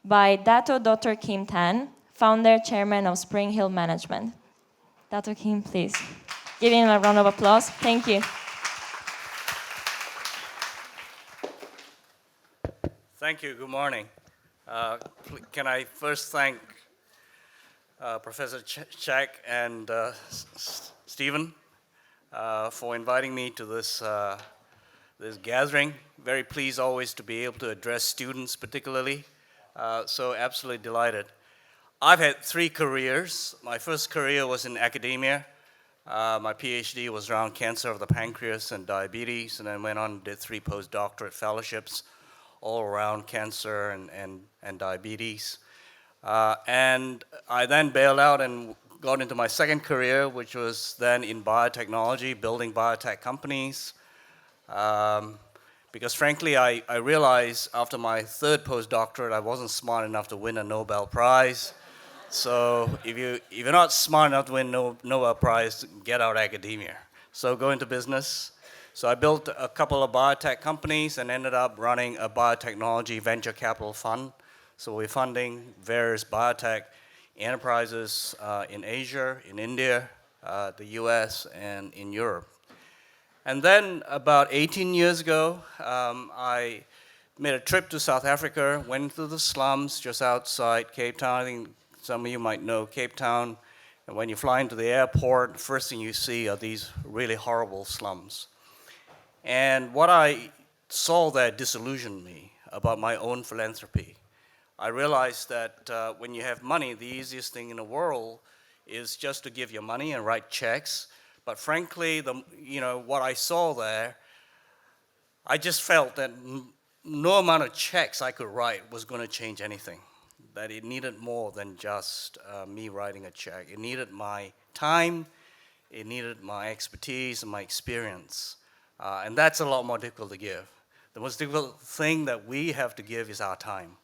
by Dato Dr. Kim Tan, founder, chairman of SpringHill Management. Dato Kim, please. Give him a round of applause. Thank you. Thank you. Good morning. Can I first thank Professor Chak and Stephen for inviting me to this gathering. Very pleased always to be able to address students particularly. So absolutely delighted. I've had 3 careers. My first career was in academia. My PhD was around cancer of the pancreas and diabetes, and then went on and did 3 postdoctorate fellowships all around cancer and diabetes. And I then bailed out and got into my second career, which was then in biotechnology, building biotech companies. Because frankly, I realized after my 3rd postdoctorate, I wasn't smart enough to win a Nobel Prize. So if you're not smart enough to win Nobel Prize, get out of academia. So go into business. So I built a couple of biotech companies and ended up running a biotechnology venture capital fund. So we're funding various biotech enterprises in Asia, in India, the US, and in Europe. And then about 18 years ago, I made a trip to South Africa, went through the slums just outside Cape Town. I think some of you might know Cape Town. And when you fly into the airport, the first thing you see are these really horrible slums. And what I saw there disillusioned me about my own philanthropy. I realized that when you have money, the easiest thing in the world is just to give your money and write checks. But frankly, what I saw there, I just felt that no amount of checks I could write was going to change anything. That it needed more than just me writing a check. It needed my time, it needed my expertise and my experience. And that's a lot more difficult to give. The most difficult thing that we have to give is our time.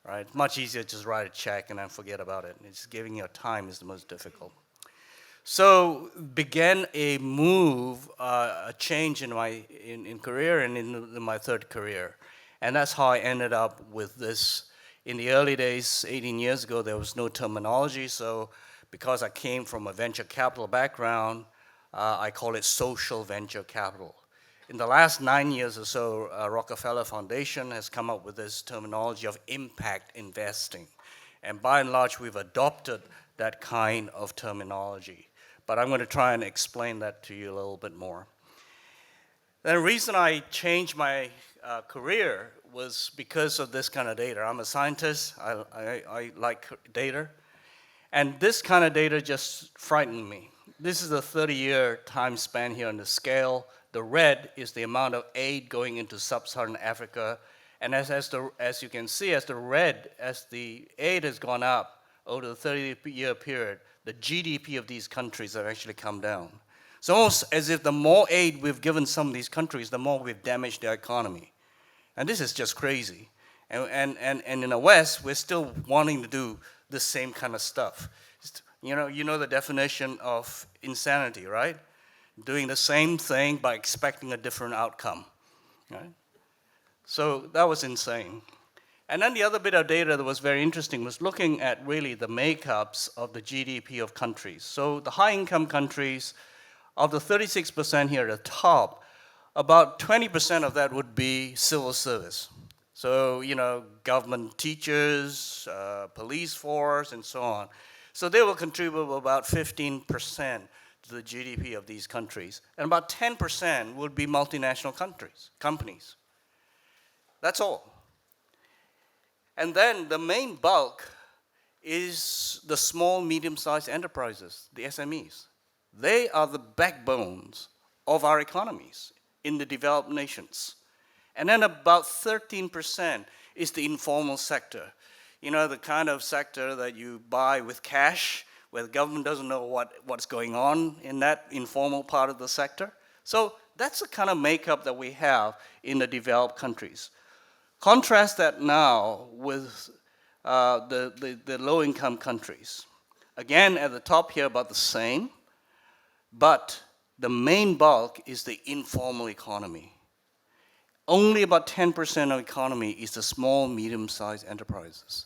Right? It's much easier to just write a check and then forget about it. It's giving your time is the most difficult. So began a move, a change in my career and in my 3rd career. And that's how I ended up with this. In the early days, 18 years ago, there was no terminology. So because I came from a venture capital background, I call it social venture capital. In the last 9 years or so, Rockefeller Foundation has come up with this terminology of impact investing. And by and large, we've adopted that kind of terminology. But I'm going to try and explain that to you a little bit more. The reason I changed my career was because of this kind of data. I'm a scientist. I like data. And this kind of data just frightened me. This is a 30-year time span here on the scale. The red is the amount of aid going into sub-Saharan Africa. And as you can see, as the aid has gone up over the 30-year period, the GDP of these countries have actually come down. It's almost as if the more aid we've given some of these countries, the more we've damaged their economy. And this is just crazy. And in the West, we're still wanting to do the same kind of stuff. You know the definition of insanity, right? Doing the same thing by expecting a different outcome, right? So that was insane. And then the other bit of data that was very interesting was looking at really the makeups of the GDP of countries. So the high-income countries, of the 36% here at the top, about 20% of that would be civil service. So, government teachers, police force, and so on. So they will contribute about 15% to the GDP of these countries. And about 10% would be multinational companies. That's all. And then the main bulk is the small, medium-sized enterprises, the SMEs. They are the backbones of our economies in the developed nations. And then about 13% is the informal sector. The kind of sector that you buy with cash, where the government doesn't know what's going on in that informal part of the sector. So that's the kind of makeup that we have in the developed countries. Contrast that now with the low-income countries. Again, at the top here, about the same, but the main bulk is the informal economy. only about 10% of economy is the small, medium-sized enterprises.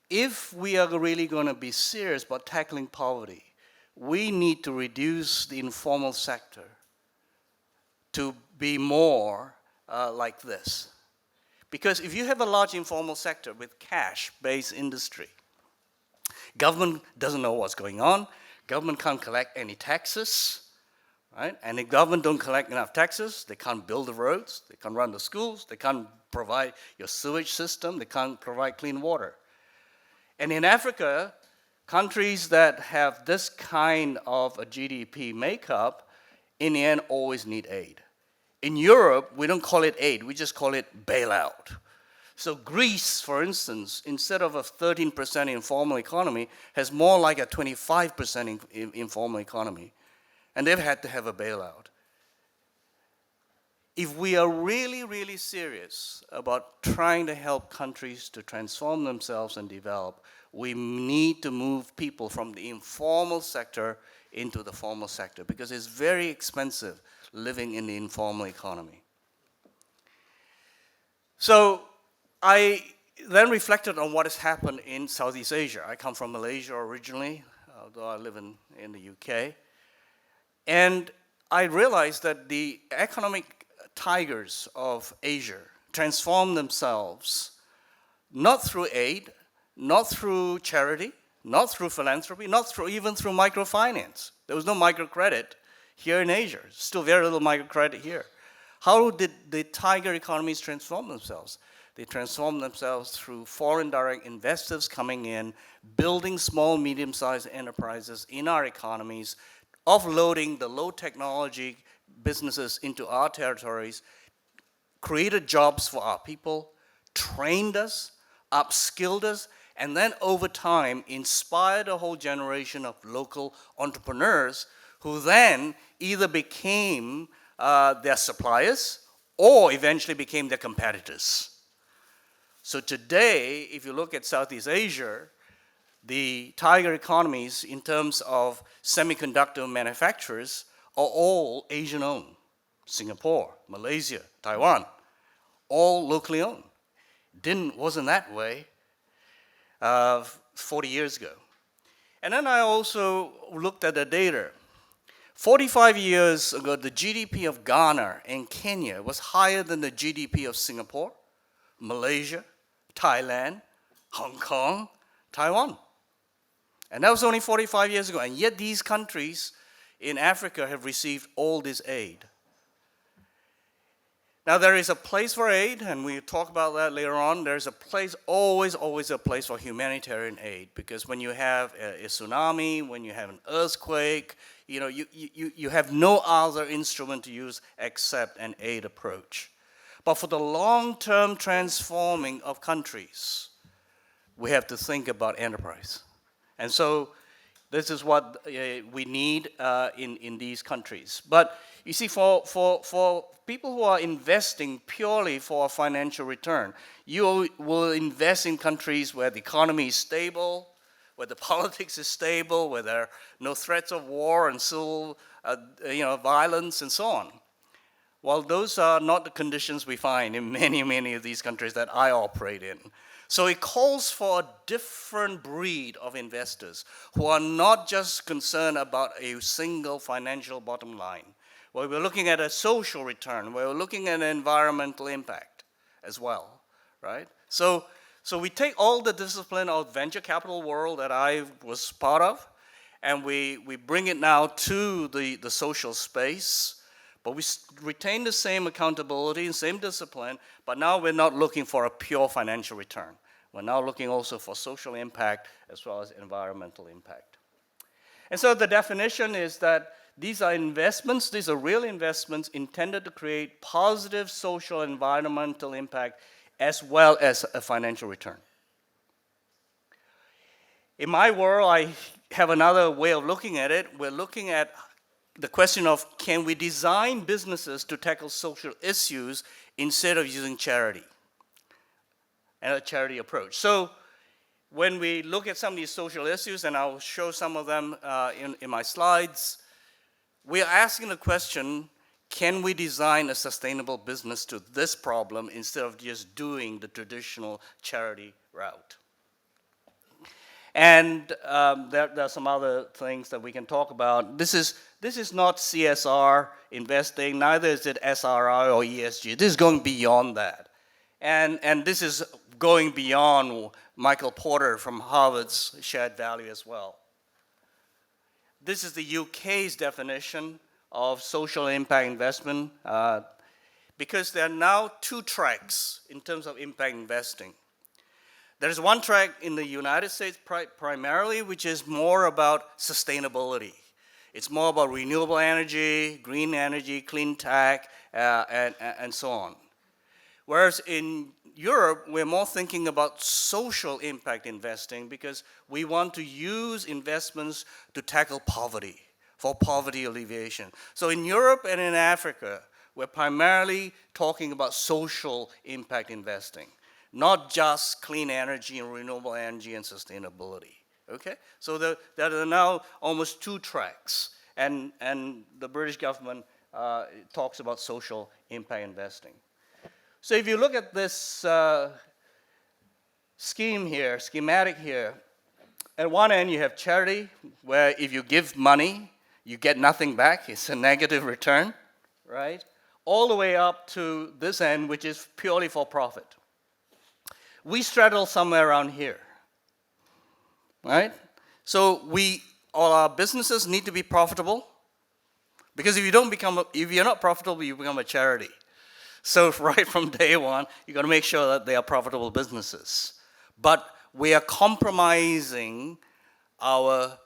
If we are really going to be serious about tackling poverty, we need to reduce the informal sector to be more like this. Because if you have a large informal sector with cash-based industry, government doesn't know what's going on, government can't collect any taxes, right? And if government don't collect enough taxes, they can't build the roads, they can't run the schools, they can't provide your sewage system, they can't provide clean water. And in Africa, countries that have this kind of a GDP makeup, in the end, always need aid. In Europe, we don't call it aid, we just call it bailout. So Greece, for instance, instead of a 13% informal economy, has more like a 25% informal economy. And they've had to have a bailout. If we are really, really serious about trying to help countries to transform themselves and develop, we need to move people from the informal sector into the formal sector, because it's very expensive living in the informal economy. So I then reflected on what has happened in Southeast Asia. I come from Malaysia originally, although I live in the UK. And I realized that the economic tigers of Asia transformed themselves not through aid, not through charity, not through philanthropy, not through even through microfinance. There was no microcredit here in Asia. Still very little microcredit here. How did the tiger economies transform themselves? They transformed themselves through foreign direct investors coming in, building small, medium-sized enterprises in our economies, offloading the low technology businesses into our territories, created jobs for our people, trained us, upskilled us, and then over time inspired a whole generation of local entrepreneurs who then either became their suppliers or eventually became their competitors. So today, if you look at Southeast Asia, the tiger economies in terms of semiconductor manufacturers are all Asian-owned. Singapore, Malaysia, Taiwan, all locally owned. Wasn't that way 40 years ago. And then I also looked at the data. 45 years ago, the GDP of Ghana and Kenya was higher than the GDP of Singapore, Malaysia, Thailand, Hong Kong, Taiwan. And that was only 45 years ago. And yet these countries in Africa have received all this aid. Now there is a place for aid, and we'll talk about that later on. There's a place, always a place for humanitarian aid, because when you have a tsunami, when you have an earthquake, you have no other instrument to use except an aid approach. But for the long-term transforming of countries, we have to think about enterprise. And so this is what we need in these countries. But you see, for people who are investing purely for a financial return, you will invest in countries where the economy is stable, where the politics is stable, where there are no threats of war and civil violence and so on. Well, those are not the conditions we find in many of these countries that I operate in. So it calls for a different breed of investors who are not just concerned about a single financial bottom line. Well, we're looking at a social return. We're looking at an environmental impact as well, right? So we take all the discipline of venture capital world that I was part of, and we bring it now to the social space, but we retain the same accountability and same discipline, but now we're not looking for a pure financial return. We're now looking also for social impact as well as environmental impact. And so the definition is that these are investments, these are real investments intended to create positive social and environmental impact as well as a financial return. In my world, I have another way of looking at it. We're looking at the question of, can we design businesses to tackle social issues instead of using charity and a charity approach? So when we look at some of these social issues, and I'll show some of them in my slides, we are asking the question, can we design a sustainable business to this problem instead of just doing the traditional charity route? And there are some other things that we can talk about. This is not CSR investing, neither is it SRI or ESG. This is going beyond that. And this is going beyond Michael Porter from Harvard's shared value as well. This is the UK's definition of social impact investment, because there are now two tracks in terms of impact investing. There's one track in the United States primarily, which is more about sustainability. It's more about renewable energy, green energy, clean tech, and so on. Whereas in Europe, we're more thinking about social impact investing because we want to use investments to tackle poverty, for poverty alleviation. So in Europe and in Africa, we're primarily talking about social impact investing, not just clean energy and renewable energy and sustainability. Okay? So there are now almost two tracks, and the British government talks about social impact investing. So if you look at this schematic here, at one end you have charity, where if you give money, you get nothing back. It's a negative return, right? All the way up to this end, which is purely for profit. We straddle somewhere around here, right? So all our businesses need to be profitable, because if you're not profitable, you become a charity. So right from day one, you got to make sure that they are profitable businesses. But we are compromising our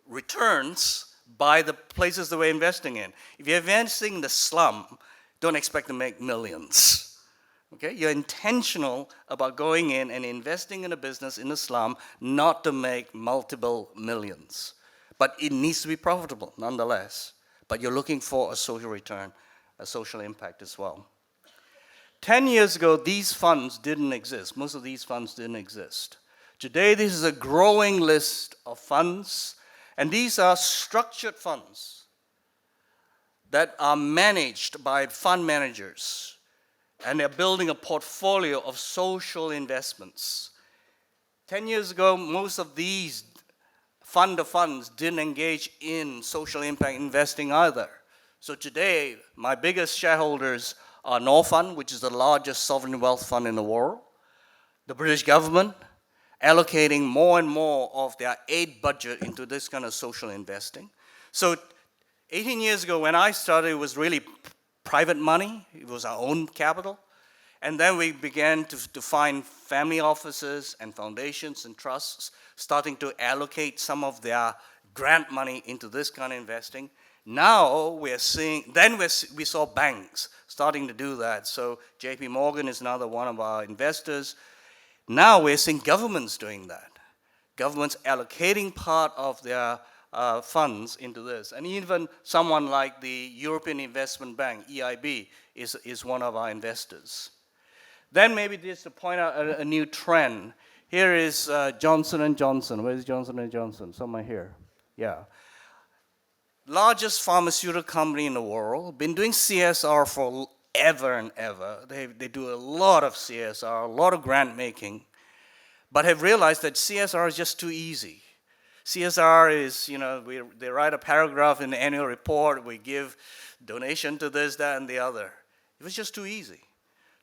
returns by the places that we're investing in. If you're investing in the slum, don't expect to make millions. Okay? You're intentional about going in and investing in a business in the slum, not to make multiple millions. But it needs to be profitable nonetheless. But you're looking for a social return, a social impact as well. 10 years ago, these funds didn't exist. Most of these funds didn't exist. Today, this is a growing list of funds, and these are structured funds that are managed by fund managers, and they're building a portfolio of social investments. 10 years ago, most of these fund of funds didn't engage in social impact investing either. So today, my biggest shareholders are Norfund, which is the largest sovereign wealth fund in the world, the British government, allocating more and more of their aid budget into this kind of social investing. So 18 years ago when I started, it was really private money. It was our own capital. And then we began to find family offices and foundations and trusts starting to allocate some of their grant money into this kind of investing. Now we're seeing, then we saw banks starting to do that. So JP Morgan is another one of our investors. Now we're seeing governments doing that. Governments allocating part of their funds into this. And even someone like the European Investment Bank, EIB, is one of our investors. Then maybe just to point out a new trend. Here is Johnson & Johnson. Where's Johnson & Johnson? Somewhere here. Yeah. Largest pharmaceutical company in the world, been doing CSR for ever and ever. They do a lot of CSR, a lot of grant making, but have realized that CSR is just too easy. CSR is, they write a paragraph in the annual report, we give donation to this, that, and the other. It was just too easy.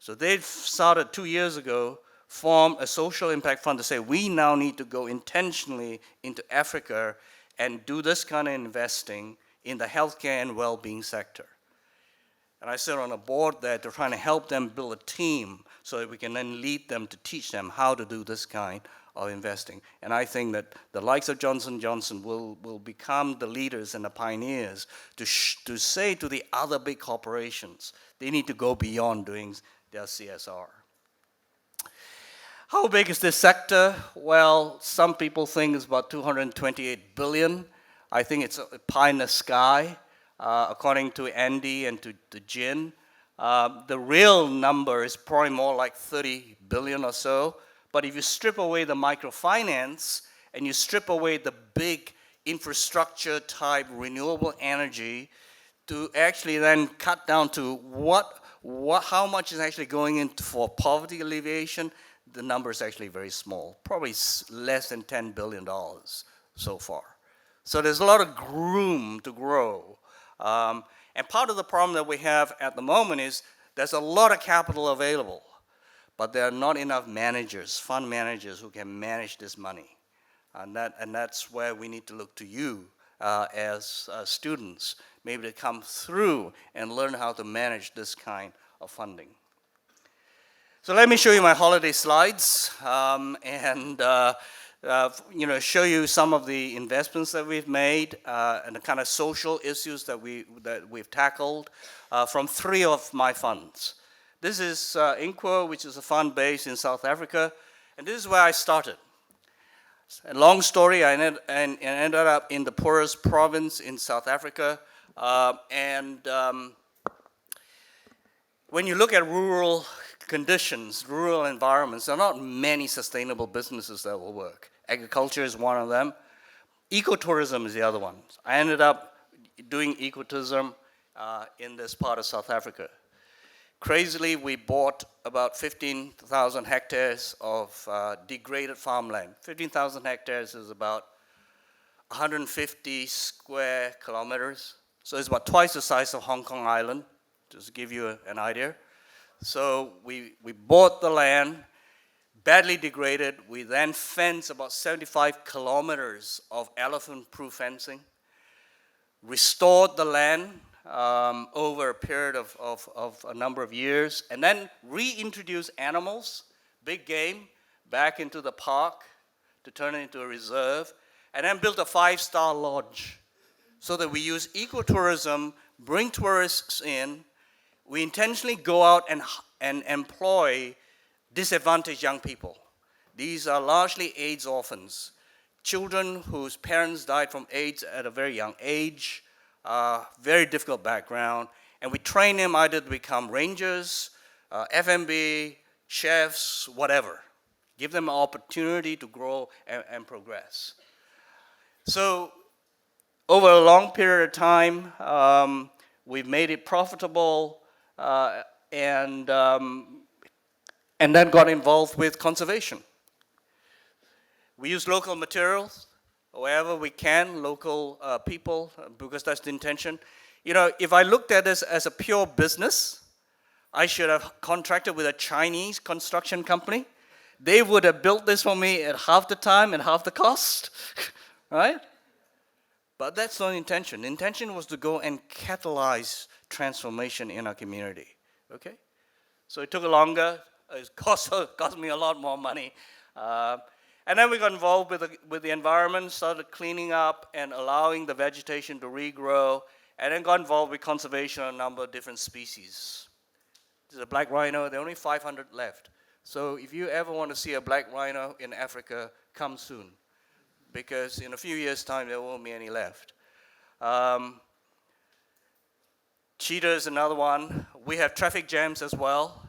So they started 2 years ago, formed a social impact fund to say, we now need to go intentionally into Africa and do this kind of investing in the healthcare and well-being sector. And I sit on a board there to try to help them build a team so that we can then lead them to teach them how to do this kind of investing. And I think that the likes of Johnson & Johnson will become the leaders and the pioneers to say to the other big corporations, they need to go beyond doing their CSR. How big is this sector? Well, some people think it's about 228 billion. I think it's a pie in the sky, according to Andy and to Jin. The real number is probably more like 30 billion or so. But if you strip away the microfinance and you strip away the big infrastructure type renewable energy, to actually then cut down to how much is actually going in for poverty alleviation, the number is actually very small, probably less than $10 billion so far. So there's a lot of room to grow. And part of the problem that we have at the moment is there's a lot of capital available, but there are not enough managers, fund managers, who can manage this money. And that's where we need to look to you as students, maybe to come through and learn how to manage this kind of funding. So let me show you my holiday slides and show you some of the investments that we've made and the kind of social issues that we've tackled from 3 of my funds. This is Inquo, which is a fund based in South Africa, and this is where I started. A long story, I ended up in the poorest province in South Africa, when you look at rural conditions, rural environments, there are not many sustainable businesses that will work. Agriculture is one of them. Ecotourism is the other one. I ended up doing ecotourism in this part of South Africa. Crazily, we bought about 15,000 hectares of degraded farmland. 15,000 hectares is about 150 square kilometers. So it's about twice the size of Hong Kong Island, just to give you an idea. So we bought the land, badly degraded. We then fenced about 75 kilometers of elephant-proof fencing, restored the land over a period of a number of years, and then reintroduced animals, big game, back into the park to turn it into a reserve, and then built a 5-star lodge so that we use ecotourism, bring tourists in. We intentionally go out and employ disadvantaged young people. These are largely AIDS orphans, children whose parents died from AIDS at a very young age, very difficult background, and we train them either to become rangers, F&B, chefs, whatever. Give them an opportunity to grow and progress. So over a long period of time, we've made it profitable and then got involved with conservation. We use local materials wherever we can, local people, because that's the intention. You know, if I looked at this as a pure business, I should have contracted with a Chinese construction company. They would have built this for me at half the time and half the cost, right? But that's not the intention. The intention was to go and catalyze transformation in our community, okay? So it took longer. It cost me a lot more money. And then we got involved with the environment, started cleaning up and allowing the vegetation to regrow, and then got involved with conservation on a number of different species. There's a black rhino. There are only 500 left. So if you ever want to see a black rhino in Africa, come soon, because in a few years' time, there won't be any left. Cheetah is another one. We have traffic jams as well.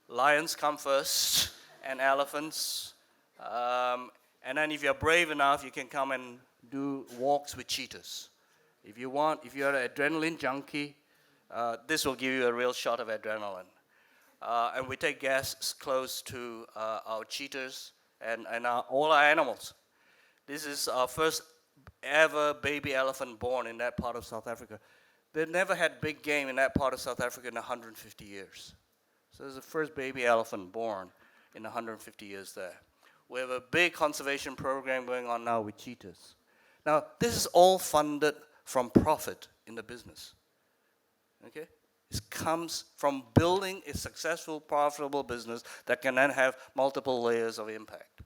Lions come first, and elephants. And then if you're brave enough, you can come and do walks with cheetahs. If you want, if you're an adrenaline junkie, this will give you a real shot of adrenaline. And we take guests close to our cheetahs and all our animals. This is our first ever baby elephant born in that part of South Africa. They've never had big game in that part of South Africa in 150 years. So this is the first baby elephant born in 150 years there. We have a big conservation program going on now with cheetahs. Now, this is all funded from profit in the business, okay? This comes from building a successful, profitable business that can then have multiple layers of impact.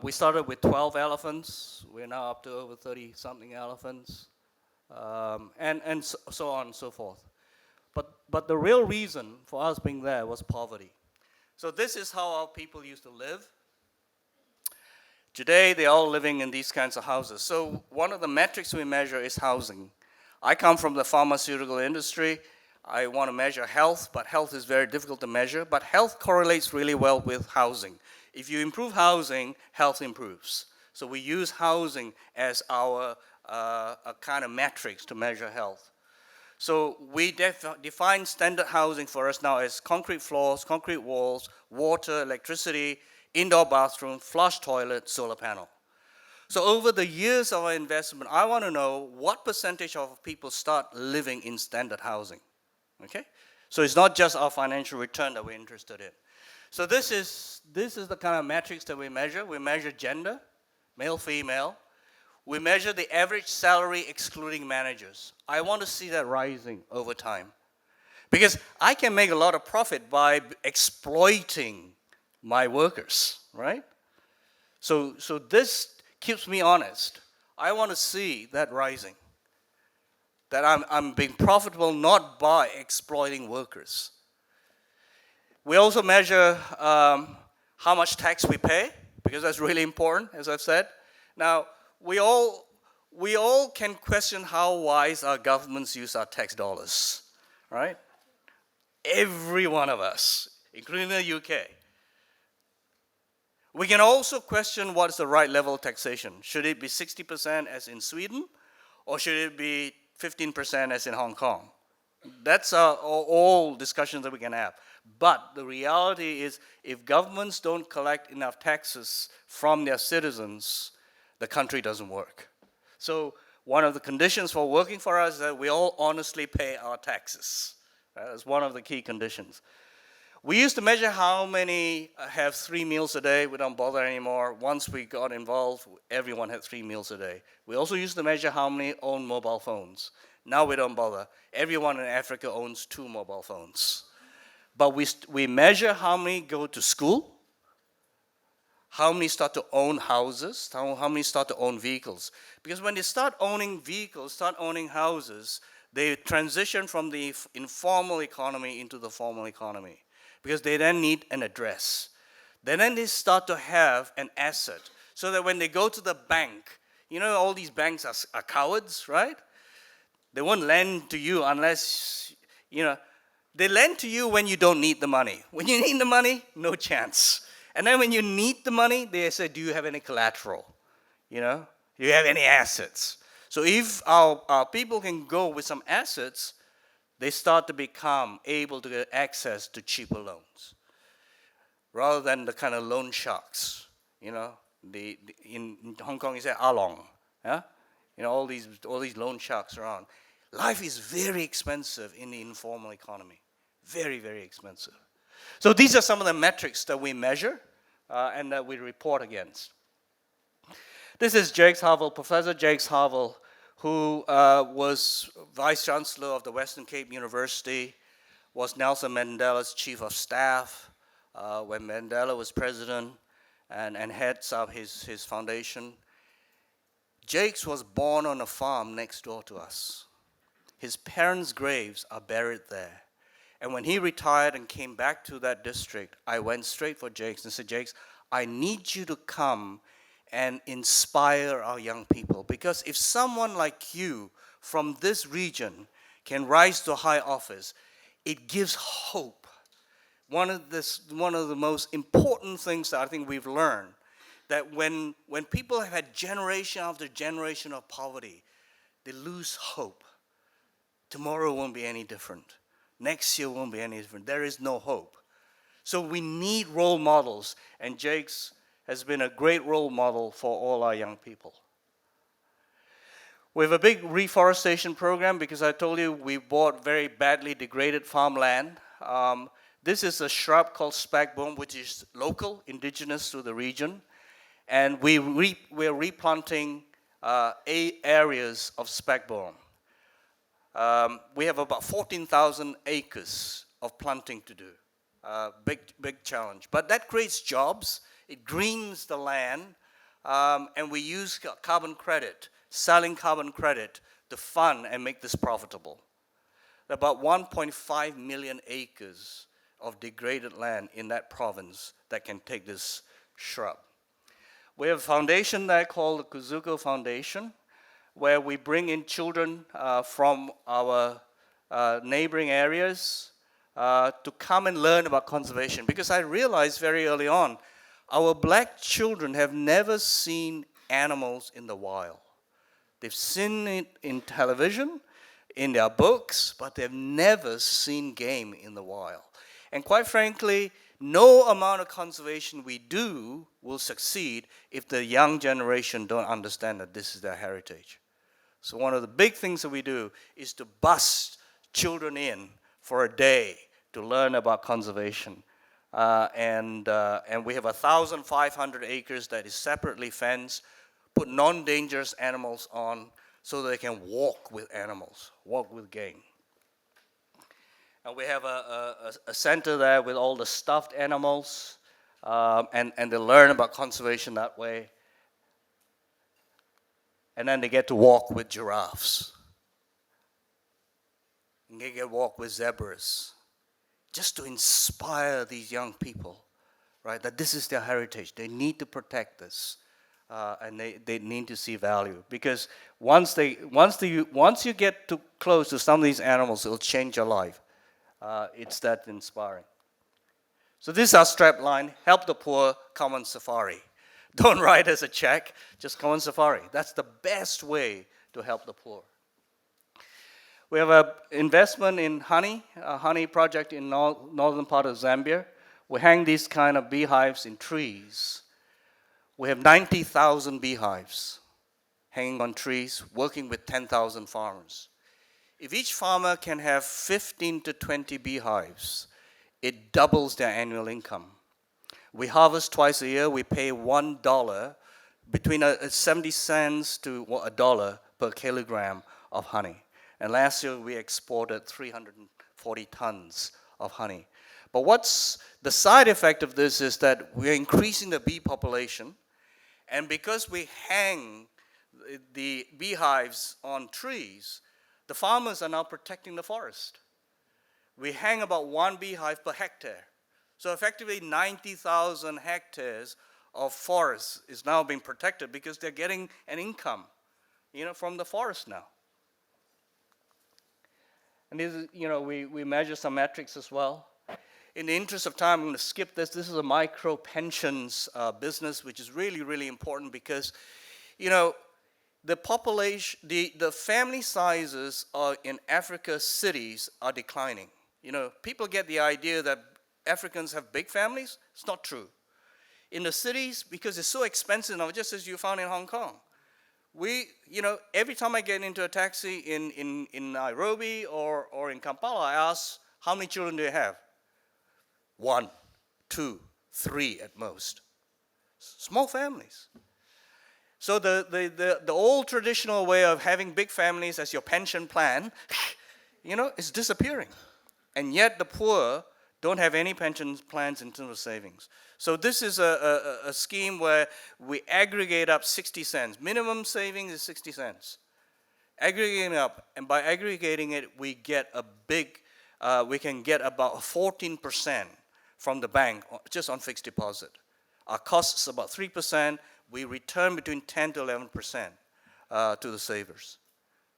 We started with 12 elephants. We're now up to over 30-something elephants, and so on and so forth. But the real reason for us being there was poverty. So this is how our people used to live. Today, they're all living in these kinds of houses. So one of the metrics we measure is housing. I come from the pharmaceutical industry. I want to measure health, but health is very difficult to measure. But health correlates really well with housing. If you improve housing, health improves. So we use housing as our a kind of metrics to measure health. So we define standard housing for us now as concrete floors, concrete walls, water, electricity, indoor bathroom, flush toilet, solar panel. So over the years of our investment, I want to know what percentage of people start living in standard housing, okay? So it's not just our financial return that we're interested in. So this is the kind of metrics that we measure. We measure gender, male, female. We measure the average salary excluding managers. I want to see that rising over time. Because I can make a lot of profit by exploiting my workers, right? So this keeps me honest. I want to see that rising. That I'm being profitable not by exploiting workers. We also measure how much tax we pay, because that's really important, as I've said. Now, we all can question how wise our governments use our tax dollars, right? Every one of us, including the UK. We can also question what is the right level of taxation. Should it be 60% as in Sweden, or should it be 15% as in Hong Kong? That's all discussions that we can have. But the reality is, if governments don't collect enough taxes from their citizens, the country doesn't work. So one of the conditions for working for us is that we all honestly pay our taxes. That's one of the key conditions. We used to measure how many have 3 meals a day. We don't bother anymore. Once we got involved, everyone had 3 meals a day. We also used to measure how many own mobile phones. Now we don't bother. Everyone in Africa owns 2 mobile phones. But we measure how many go to school, how many start to own houses, how many start to own vehicles. Because when they start owning vehicles, start owning houses, they transition from the informal economy into the formal economy. Because they then need an address. Then they start to have an asset. So that when they go to the bank, you know, all these banks are cowards, right? They won't lend to you unless, you know, they lend to you when you don't need the money. When you need the money, no chance. And then when you need the money, they say, do you have any collateral? You know, do you have any assets? So if our people can go with some assets, they start to become able to get access to cheaper loans. Rather than the kind of loan sharks, you know, in Hong Kong you say along, yeah? You know, all these loan sharks around. Life is very expensive in the informal economy. Very, very expensive. So these are some of the metrics that we measure and that we report against. This is Jakes Harville, Professor Jakes Harville, who was Vice Chancellor of the Western Cape University, was Nelson Mandela's Chief of Staff when Mandela was president, and heads up his foundation. Jakes was born on a farm next door to us. His parents' graves are buried there. And when he retired and came back to that district, I went straight for Jakes and said, Jakes, I need you to come and inspire our young people. Because if someone like you from this region can rise to high office, it gives hope. One of the most important things that I think we've learned, that when people have had generation after generation of poverty, they lose hope. Tomorrow won't be any different. Next year won't be any different. There is no hope. So we need role models, and Jakes has been a great role model for all our young people. We have a big reforestation program because I told you we bought very badly degraded farmland. This is a shrub called speckbone, which is local, indigenous to the region. And we're replanting 8 areas of speckbone. We have about 14,000 acres of planting to do. Big challenge. But that creates jobs. It greens the land. And we use carbon credit, selling carbon credit to fund and make this profitable. About 1.5 million acres of degraded land in that province that can take this shrub. We have a foundation there called the Kuzuko Foundation, where we bring in children from our neighboring areas to come and learn about conservation. Because I realized very early on, our black children have never seen animals in the wild. They've seen it in television, in their books, but they've never seen game in the wild. And quite frankly, no amount of conservation we do will succeed if the young generation don't understand that this is their heritage. So one of the big things that we do is to bust children in for a day to learn about conservation. And we have 1,500 acres that is separately fenced, put non-dangerous animals on so they can walk with animals, walk with game. And we have a center there with all the stuffed animals, and they learn about conservation that way. And then they get to walk with giraffes. And they get to walk with zebras. Just to inspire these young people, right, that this is their heritage. They need to protect this. And they need to see value. Because once you get too close to some of these animals, it'll change your life. It's that inspiring. So this is our strap line, help the poor, come on safari. Don't write us a check, just come on safari. That's the best way to help the poor. We have an investment in honey, a honey project in northern part of Zambia. We hang these kind of beehives in trees. We have 90,000 beehives hanging on trees, working with 10,000 farmers. If each farmer can have 15 to 20 beehives, it doubles their annual income. We harvest twice a year. We pay $1, between 70 cents to $1 per kilogram of honey. And last year, we exported 340 tons of honey. But what's the side effect of this is that we're increasing the bee population. And because we hang the beehives on trees, the farmers are now protecting the forest. We hang about one beehive per hectare. So effectively 90,000 hectares of forest is now being protected because they're getting an income, from the forest now. And this is, we measure some metrics as well. In the interest of time, I'm going to skip this. This is a micro pensions business, which is really, really important because, the population, the family sizes in Africa cities are declining. People get the idea that Africans have big families. It's not true. In the cities, because it's so expensive now, just as you found in Hong Kong, every time I get into a taxi in Nairobi or in Kampala, I ask, how many children do you have? 1, 2, 3 at most. Small families. So the old traditional way of having big families as your pension plan, is disappearing. And yet the poor don't have any pension plans in terms of savings. So this is a scheme where we aggregate up 60 cents. Minimum savings is 60 cents. Aggregating up, and by aggregating it, we get we can get about 14% from the bank just on fixed deposit. Our cost is about 3%. We return between 10 to 11% to the savers.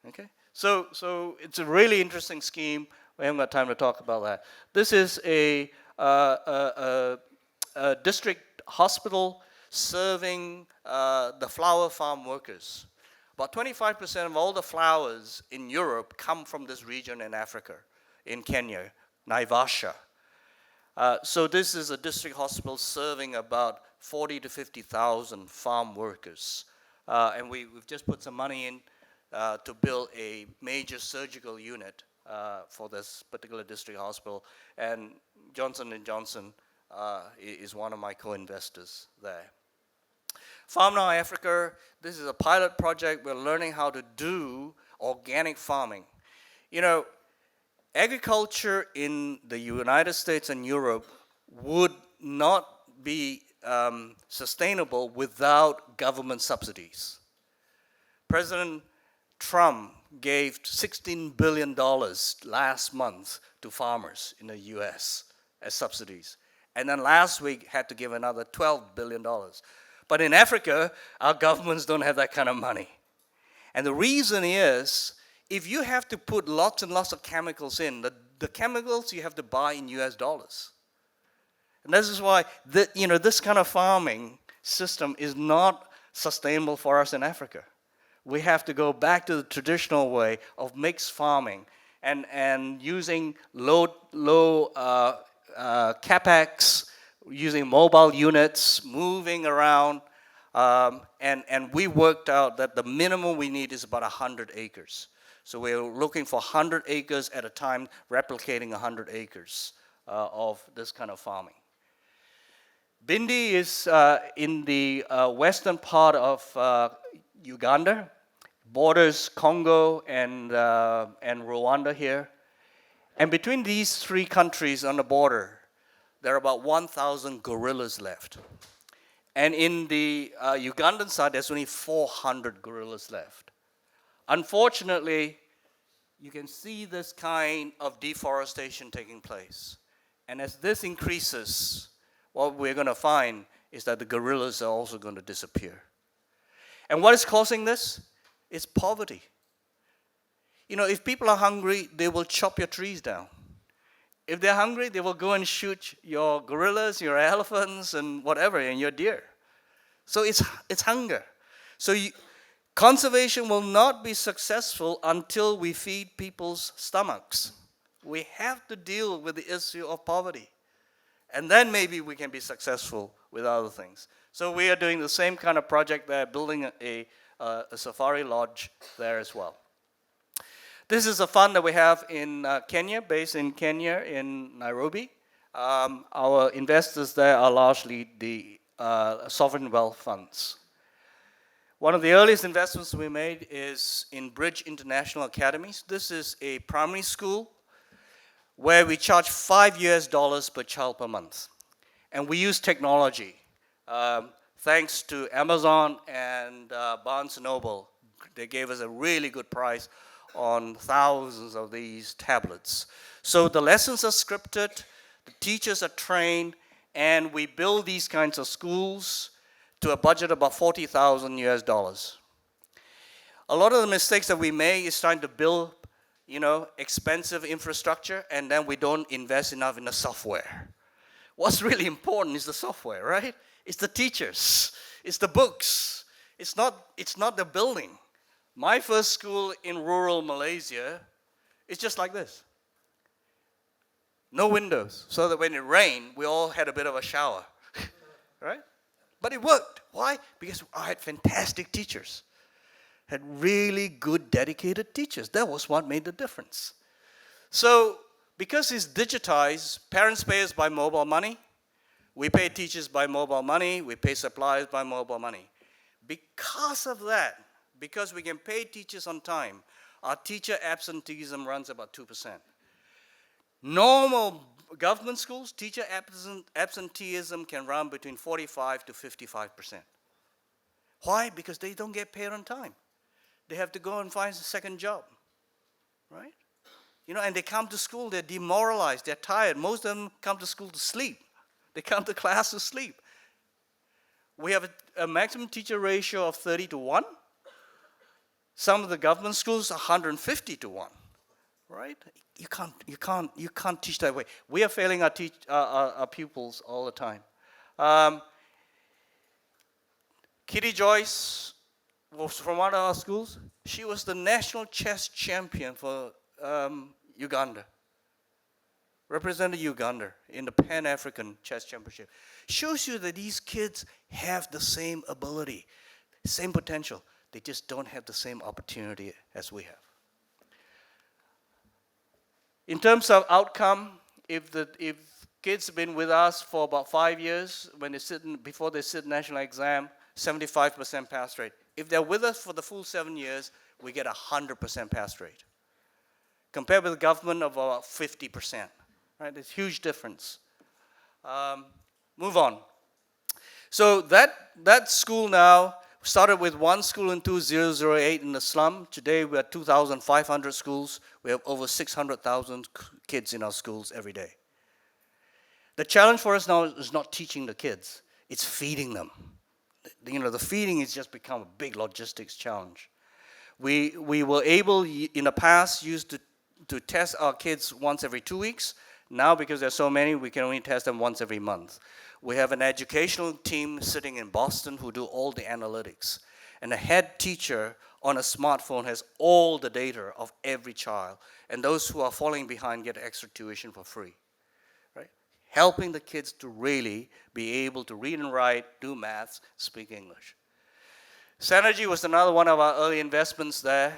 Okay? So it's a really interesting scheme. We haven't got time to talk about that. This is a district hospital serving the flower farm workers. About 25% of all the flowers in Europe come from this region in Africa, in Kenya, Naivasha. So this is a district hospital serving about 40 to 50,000 farm workers. And we've just put some money in to build a major surgical unit for this particular district hospital. And Johnson & Johnson is one of my co-investors there. Farm Now Africa, this is a pilot project. We're learning how to do organic farming. Agriculture in the United States and Europe would not be sustainable without government subsidies. President Trump gave $16 billion last month to farmers in the US as subsidies. And then last week had to give another $12 billion. But in Africa, our governments don't have that kind of money. And the reason is, if you have to put lots and lots of chemicals in, the chemicals you have to buy in US dollars. And this is why this kind of farming system is not sustainable for us in Africa. we have to go back to the traditional way of mixed farming and using low capex, using mobile units, moving around. And we worked out that the minimum we need is about 100 acres. So we're looking for 100 acres at a time, replicating 100 acres of this kind of farming. Bindi is in the western part of Uganda, borders Congo and Rwanda here. And between these three countries on the border, there are about 1,000 gorillas left. And in the Ugandan side, there's only 400 gorillas left. Unfortunately, you can see this kind of deforestation taking place. And as this increases, what we're going to find is that the gorillas are also going to disappear. And what is causing this? It's poverty. You know, if people are hungry, they will chop your trees down. If they're hungry, they will go and shoot your gorillas, your elephants, and whatever, and your deer. So it's hunger. So conservation will not be successful until we feed people's stomachs. We have to deal with the issue of poverty. And then maybe we can be successful with other things. So we are doing the same kind of project there, building a safari lodge there as well. This is a fund that we have in Kenya, based in Kenya, in Nairobi. Our investors there are largely the sovereign wealth funds. One of the earliest investments we made is in Bridge International Academies. This is a primary school where we charge $5 per child per month. And we use technology. Thanks to Amazon and Barnes & Noble, they gave us a really good price on thousands of these tablets. So the lessons are scripted, the teachers are trained, and we build these kinds of schools to a budget of about $40,000. A lot of the mistakes that we make is trying to build, expensive infrastructure, and then we don't invest enough in the software. What's really important is the software, right? It's the teachers, it's the books, it's not the building. My first school in rural Malaysia is just like this. No windows, so that when it rained, we all had a bit of a shower, right? But it worked. Why? Because I had fantastic teachers, had really good, dedicated teachers. That was what made the difference. So, because it's digitized, parents pay us by mobile money, we pay teachers by mobile money, we pay suppliers by mobile money. Because of that, because we can pay teachers on time, our teacher absenteeism runs about 2%. Normal government schools, teacher absenteeism can run between 45 to 55%. Why? Because they don't get paid on time. They have to go and find a second job, right? And they come to school, they're demoralized, they're tired. Most of them come to school to sleep. They come to class to sleep. We have a maximum teacher ratio of 30 to 1. Some of the government schools are 150 to 1, right? You can't teach that way. We are failing our pupils all the time. Kitty Joyce was from one of our schools. She was the national chess champion for Uganda. Represented Uganda in the Pan-African Chess Championship. Shows you that these kids have the same ability, same potential. They just don't have the same opportunity as we have. In terms of outcome, if kids have been with us for about 5 years, before they sit national exam, 75% pass rate. If they're with us for the full 7 years, we get 100% pass rate. Compared with the government of about 50%. Right? There's a huge difference. Move on. So that school now started with one school in 2008 in the slum. Today we have 2,500 schools. We have over 600,000 kids in our schools every day. The challenge for us now is not teaching the kids, it's feeding them. The feeding has just become a big logistics challenge. We were able, in the past, used to test our kids once every 2 weeks. Now, because there's so many, we can only test them once every month. We have an educational team sitting in Boston who do all the analytics. And the head teacher on a smartphone has all the data of every child. And those who are falling behind get extra tuition for free. Right? Helping the kids to really be able to read and write, do maths, speak English. Synergy was another one of our early investments there.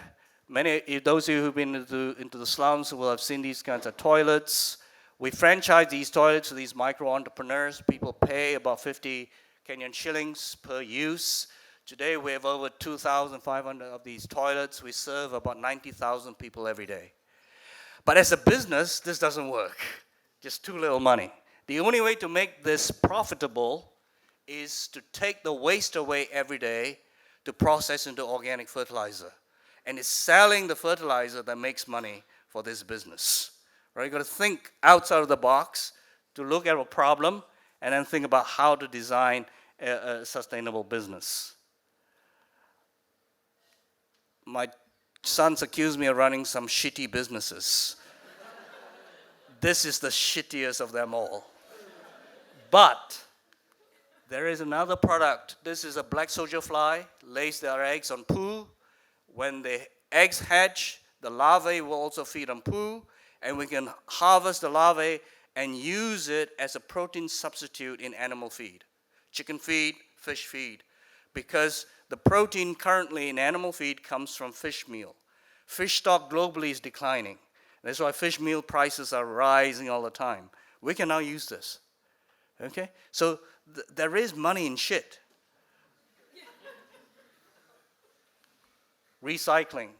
Those of you who've been into the slums will have seen these kinds of toilets. We franchise these toilets to these micro entrepreneurs. People pay about 50 Kenyan shillings per use. Today we have over 2,500 of these toilets. We serve about 90,000 people every day. But as a business, this doesn't work. Just too little money. The only way to make this profitable is to take the waste away every day to process into organic fertilizer. And it's selling the fertilizer that makes money for this business. Right? You've got to think outside of the box to look at a problem and then think about how to design a sustainable business. My sons accuse me of running some shitty businesses. This is the shittiest of them all. But there is another product. This is a black soldier fly, lays their eggs on poo. When the eggs hatch, the larvae will also feed on poo, and we can harvest the larvae and use it as a protein substitute in animal feed. Chicken feed, fish feed. Because the protein currently in animal feed comes from fish meal. Fish stock globally is declining. That's why fish meal prices are rising all the time. We can now use this. Okay? So there is money in shit. Recycling.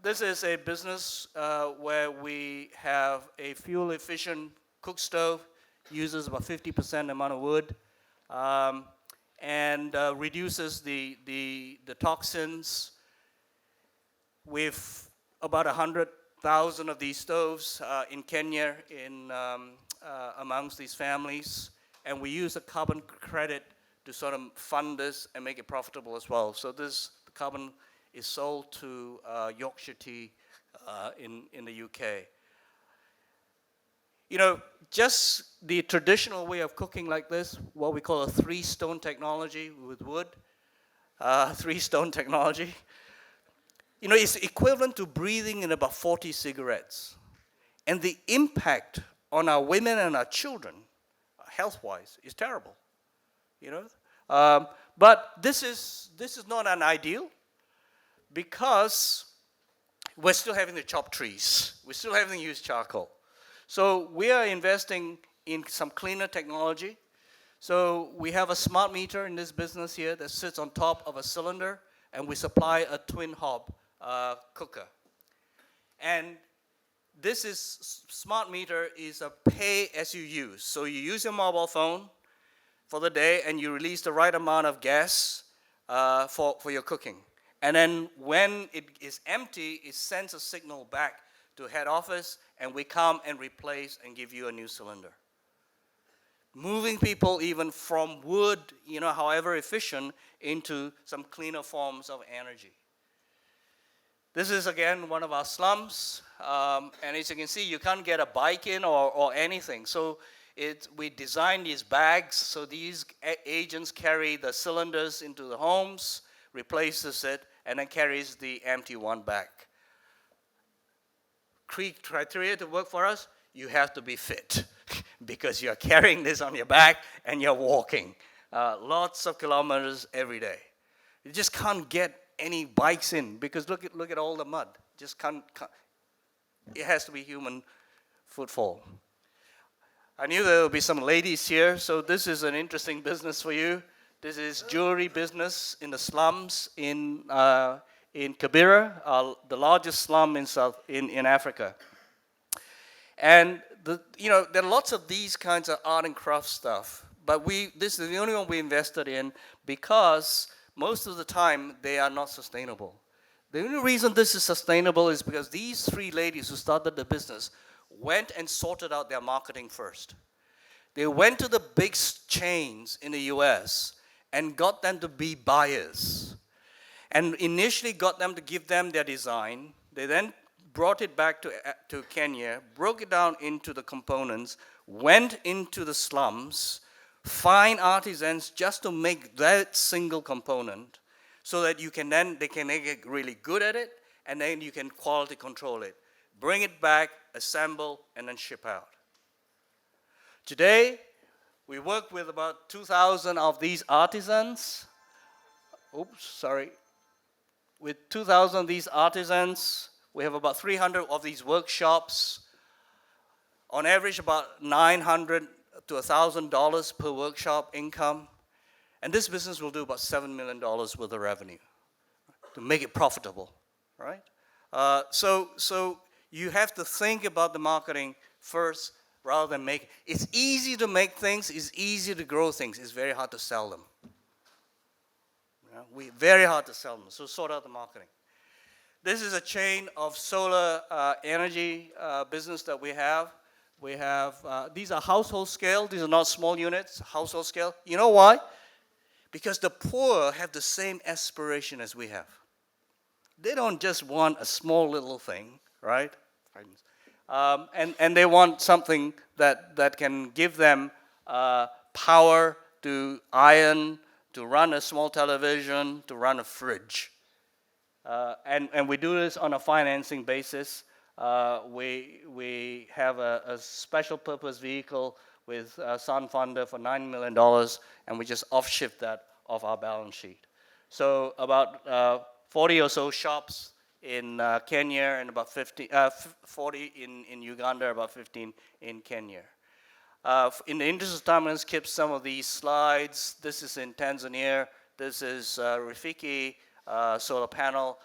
This is a business where we have a fuel-efficient cook stove, uses about 50% amount of wood, and reduces the toxins. We've about 100,000 of these stoves in Kenya amongst these families, and we use a carbon credit to sort of fund this and make it profitable as well. So the carbon is sold to Yorkshire Tea in the UK. You know, just the traditional way of cooking like this, what we call a 3-stone technology with wood, 3-stone technology, you know, it's equivalent to breathing in about 40 cigarettes. And the impact on our women and our children, health-wise, is terrible. You know, but this is not an ideal, because we're still having to chop trees. We're still having to use charcoal. So we are investing in some cleaner technology. So we have a smart meter in this business here that sits on top of a cylinder, and we supply a twin hob cooker. And this smart meter is a pay as you use. So you use your mobile phone for the day, and you release the right amount of gas for your cooking. And then when it is empty, it sends a signal back to head office, and we come and replace and give you a new cylinder. Moving people even from wood, you know, however efficient, into some cleaner forms of energy. This is, again, one of our slums. And as you can see, you can't get a bike in or anything. So we designed these bags, so these agents carry the cylinders into the homes, replaces it, and then carries the empty one back. Criteria to work for us, you have to be fit because you're carrying this on your back and you're walking lots of kilometers every day. You just can't get any bikes in because look at all the mud. Just can't. It has to be human footfall. I knew there would be some ladies here, so this is an interesting business for you. This is jewelry business in the slums in Kibera, the largest slum in Africa. And there are lots of these kinds of art and craft stuff, but this is the only one we invested in because most of the time they are not sustainable. The only reason this is sustainable is because these 3 ladies who started the business went and sorted out their marketing first. They went to the big chains in the US and got them to be buyers. And initially got them to give them their design. They then brought it back to Kenya, broke it down into the components, went into the slums, find artisans just to make that single component. so that they can get really good at it, and then you can quality control it. Bring it back, assemble, and then ship out. Today, we work with about 2,000 of these artisans. Oops, sorry. With 2,000 of these artisans, we have about 300 of these workshops. On average, about $900 to $1,000 per workshop income. And this business will do about $7 million worth of revenue to make it profitable, right? So you have to think about the marketing first rather than make. It's easy to make things, it's easy to grow things, it's very hard to sell them. Very hard to sell them, so sort out the marketing. This is a chain of solar energy business that we have. We have, these are household scale, these are not small units, household scale. You know why? Because the poor have the same aspiration as we have. They don't just want a small little thing, right? And they want something that can give them power to iron, to run a small television, to run a fridge. And we do this on a financing basis. We have a special purpose vehicle with Sun Funder for $9 million, and we just off-shift that off our balance sheet. So about 40 or so shops in Kenya and about 40 in Uganda, about 15 in Kenya. In the interest of time, I'm going to skip some of these slides. This is in Tanzania. This is Rafiki solar panel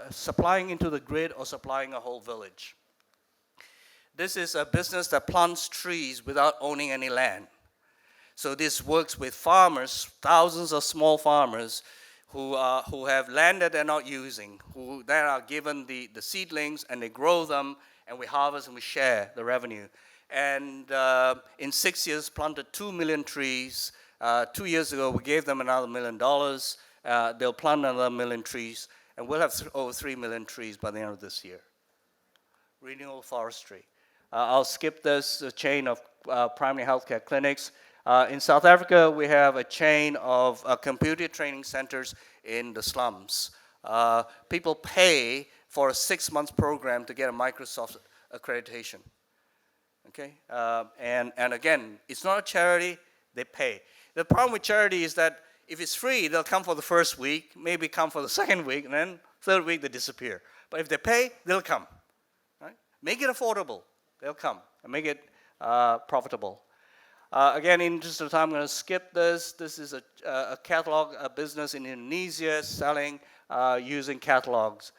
supplying into the grid or supplying a whole village. This is a business that plants trees without owning any land. So this works with farmers, thousands of small farmers who have land that they're not using, who then are given the seedlings and they grow them and we harvest and we share the revenue. And in 6 years planted 2 million trees. 2 years ago we gave them another $1 million. They'll plant another 1 million trees and we'll have over 3 million trees by the end of this year. Renewable forestry. I'll skip this chain of primary healthcare clinics. In South Africa, we have a chain of computer training centers in the slums. People pay for a 6-month program to get a Microsoft accreditation. Okay, and again, it's not a charity, they pay. The problem with charity is that if it's free, they'll come for the first week, maybe come for the second week, and then third week they disappear. But if they pay, they'll come. Right? Make it affordable, they'll come, and make it profitable. Again, in interest of time, I'm going to skip this. This is a catalog business in Indonesia selling using catalogs.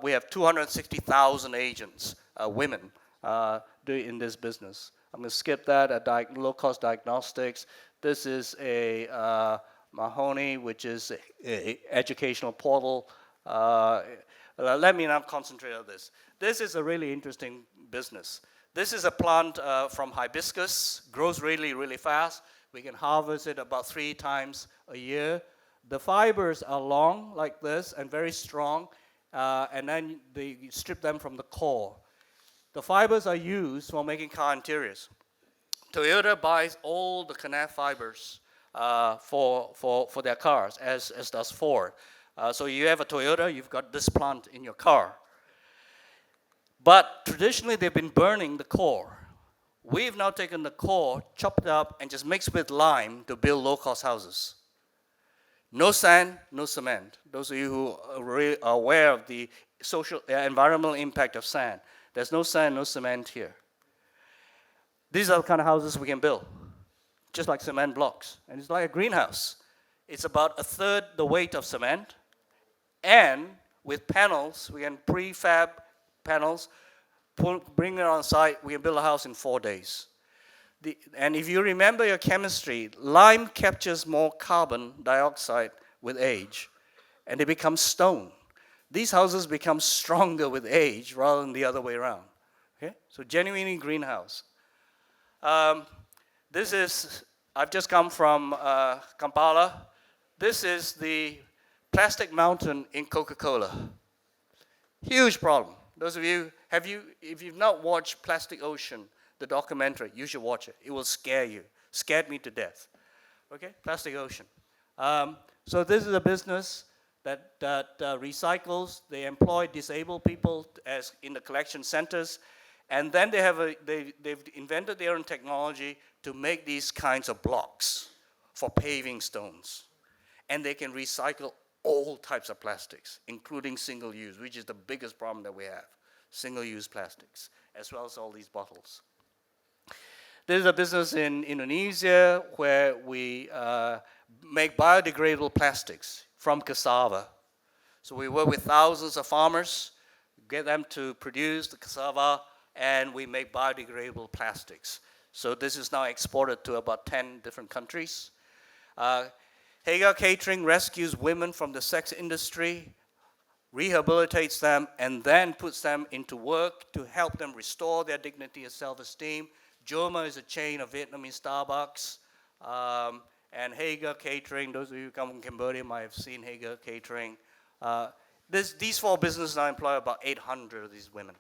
We have 260,000 agents, women, in this business. I'm going to skip that, low-cost diagnostics. This is a Mahoney, which is an educational portal. Let me now concentrate on this. This is a really interesting business. This is a plant from hibiscus, grows really, really fast. We can harvest it about 3 times a year. The fibers are long like this and very strong, and then they strip them from the core. The fibers are used for making car interiors. Toyota buys all the canal fibers for their cars, as does Ford. So you have a Toyota, you've got this plant in your car. But traditionally, they've been burning the core. We've now taken the core, chopped it up, and just mixed with lime to build low-cost houses. No sand, no cement. Those of you who are aware of the social, environmental impact of sand, there's no sand, no cement here. These are the kind of houses we can build, just like cement blocks. And it's like a greenhouse. It's about 1/3 the weight of cement, and with panels, we can prefab panels, bring it on site, we can build a house in 4 days. And if you remember your chemistry, lime captures more carbon dioxide with age, and they become stone. These houses become stronger with age rather than the other way around. Okay? So genuinely greenhouse. This is, I've just come from Kampala. This is the plastic mountain in Coca-Cola. Huge problem. Those of you, if you've not watched Plastic Ocean, the documentary, you should watch it. It will scare you. Scared me to death. Okay, Plastic Ocean. So this is a business that recycles. They employ disabled people as in the collection centers, and then they've invented their own technology to make these kinds of blocks for paving stones, and they can recycle all types of plastics, including single-use, which is the biggest problem that we have, single-use plastics, as well as all these bottles. There's a business in Indonesia where we make biodegradable plastics from cassava. So we work with thousands of farmers, get them to produce the cassava, and we make biodegradable plastics. So this is now exported to about 10 different countries. Hagar Catering rescues women from the sex industry, rehabilitates them, and then puts them into work to help them restore their dignity and self-esteem. Joma is a chain of Vietnamese Starbucks. And Hagar Catering, those of you who come from Cambodia might have seen Hagar Catering. These 4 businesses now employ about 800 of these women.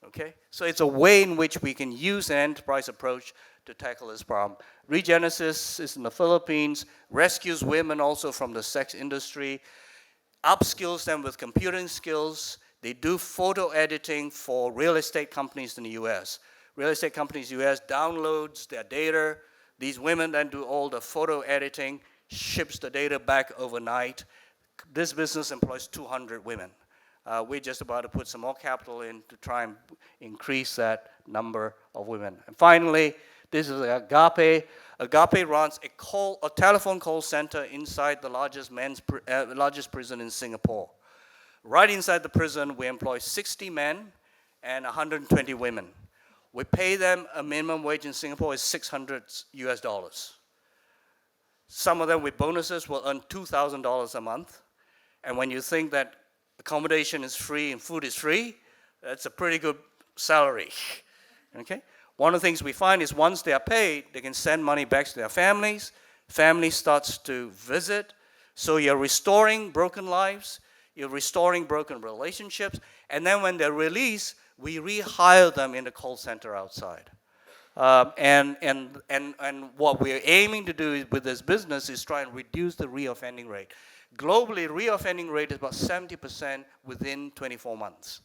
Okay? So it's a way in which we can use an enterprise approach to tackle this problem. Regenesis is in the Philippines, rescues women also from the sex industry, upskills them with computing skills. They do photo editing for real estate companies in the US. Real estate companies in the US downloads their data. These women then do all the photo editing, ships the data back overnight. This business employs 200 women. We're just about to put some more capital in to try and increase that number of women. And finally, this is Agape. Agape runs a telephone call center inside the largest prison in Singapore. Right inside the prison, we employ 60 men and 120 women. We pay them a minimum wage in Singapore is $600 US. Some of them with bonuses will earn $2,000 a month. And when you think that accommodation is free and food is free, that's a pretty good salary. Okay? One of the things we find is once they are paid, they can send money back to their families. Family starts to visit. So you're restoring broken lives, you're restoring broken relationships, and then when they're released, we rehire them in the call center outside. And what we're aiming to do with this business is try and reduce the reoffending rate. Globally, reoffending rate is about 70% within 24 months.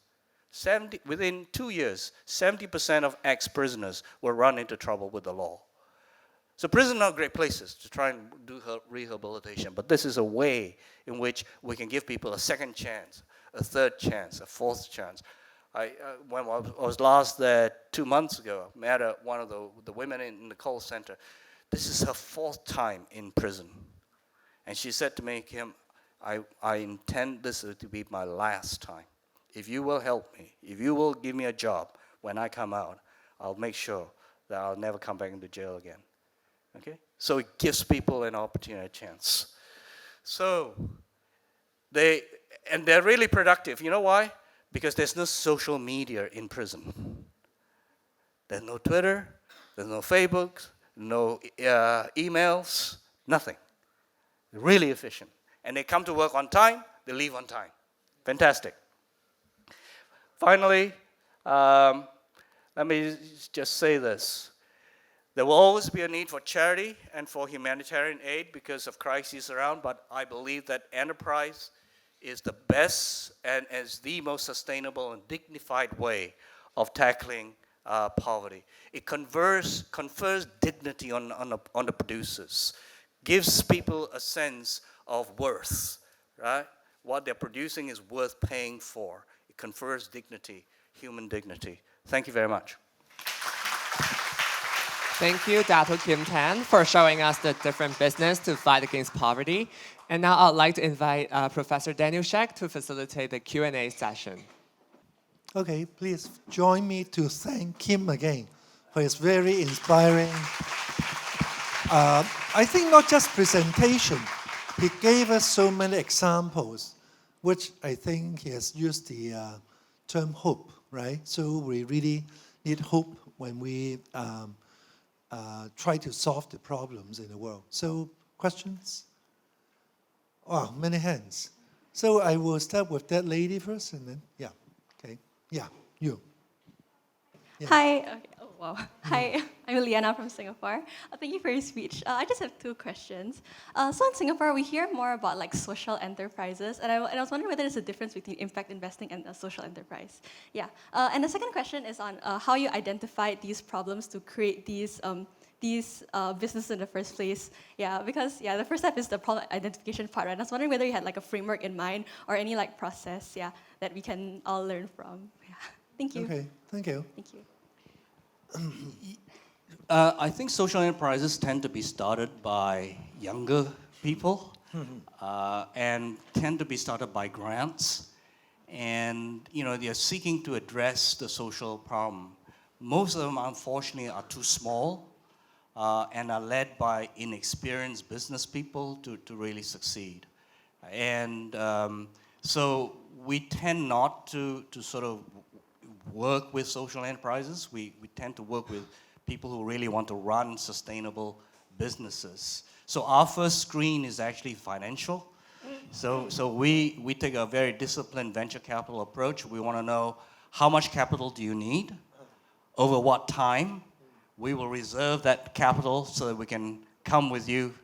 Within 2 years, 70% of ex-prisoners will run into trouble with the law. So prisons are great places to try and do rehabilitation, but this is a way in which we can give people a second chance, a third chance, a fourth chance. When I was last there 2 months ago, I met one of the women in the call center. This is her 4th time in prison. And she said to me, Kim, I intend this to be my last time. If you will help me, if you will give me a job when I come out, I'll make sure that I'll never come back into jail again. Okay? So it gives people an opportunity, a chance. So they're really productive. You know why? Because there's no social media in prison. There's no Twitter, there's no Facebook, no emails, nothing. Really efficient. And they come to work on time, they leave on time. Fantastic. Finally, let me just say this. There will always be a need for charity and for humanitarian aid because of crises around, but I believe that enterprise is the best and is the most sustainable and dignified way of tackling poverty. It confers dignity on the producers, gives people a sense of worth, right? What they're producing is worth paying for. It confers dignity, human dignity. Thank you very much. Thank you, Dato Kim Tan, for showing us the different business to fight against poverty. And now I'd like to invite Professor Daniel Sheck to facilitate the Q&A session. Okay, please join me to thank Kim again for his very inspiring, I think not just presentation, he gave us so many examples, which I think he has used the term hope, right? So we really need hope when we try to solve the problems in the world. So questions? Oh, many hands. So I will start with that lady first and then, yeah, okay. Yeah, you. Yeah. Hi. Okay. Oh. Wow. Hi, I'm Liana from Singapore. Thank you for your speech. I just have two questions. So in Singapore, we hear more about like social enterprises, and I was wondering whether there's a difference between impact investing and a social enterprise. Yeah. And the second question is on how you identified these problems to create these businesses in the first place. Yeah, because the first step is the problem identification part, right? And I was wondering whether you had like a framework in mind or any like process, that we can all learn from. Yeah. Thank you. Okay, thank you. Thank you. I think social enterprises tend to be started by younger people and tend to be started by grants. And they're seeking to address the social problem. Most of them, unfortunately, are too small and are led by inexperienced business people to really succeed. And so we tend not to sort of work with social enterprises. We tend to work with people who really want to run sustainable businesses. So our first screen is actually financial. So we take a very disciplined venture capital approach. We want to know how much capital do you need, over what time. We will reserve that capital so that we can come with you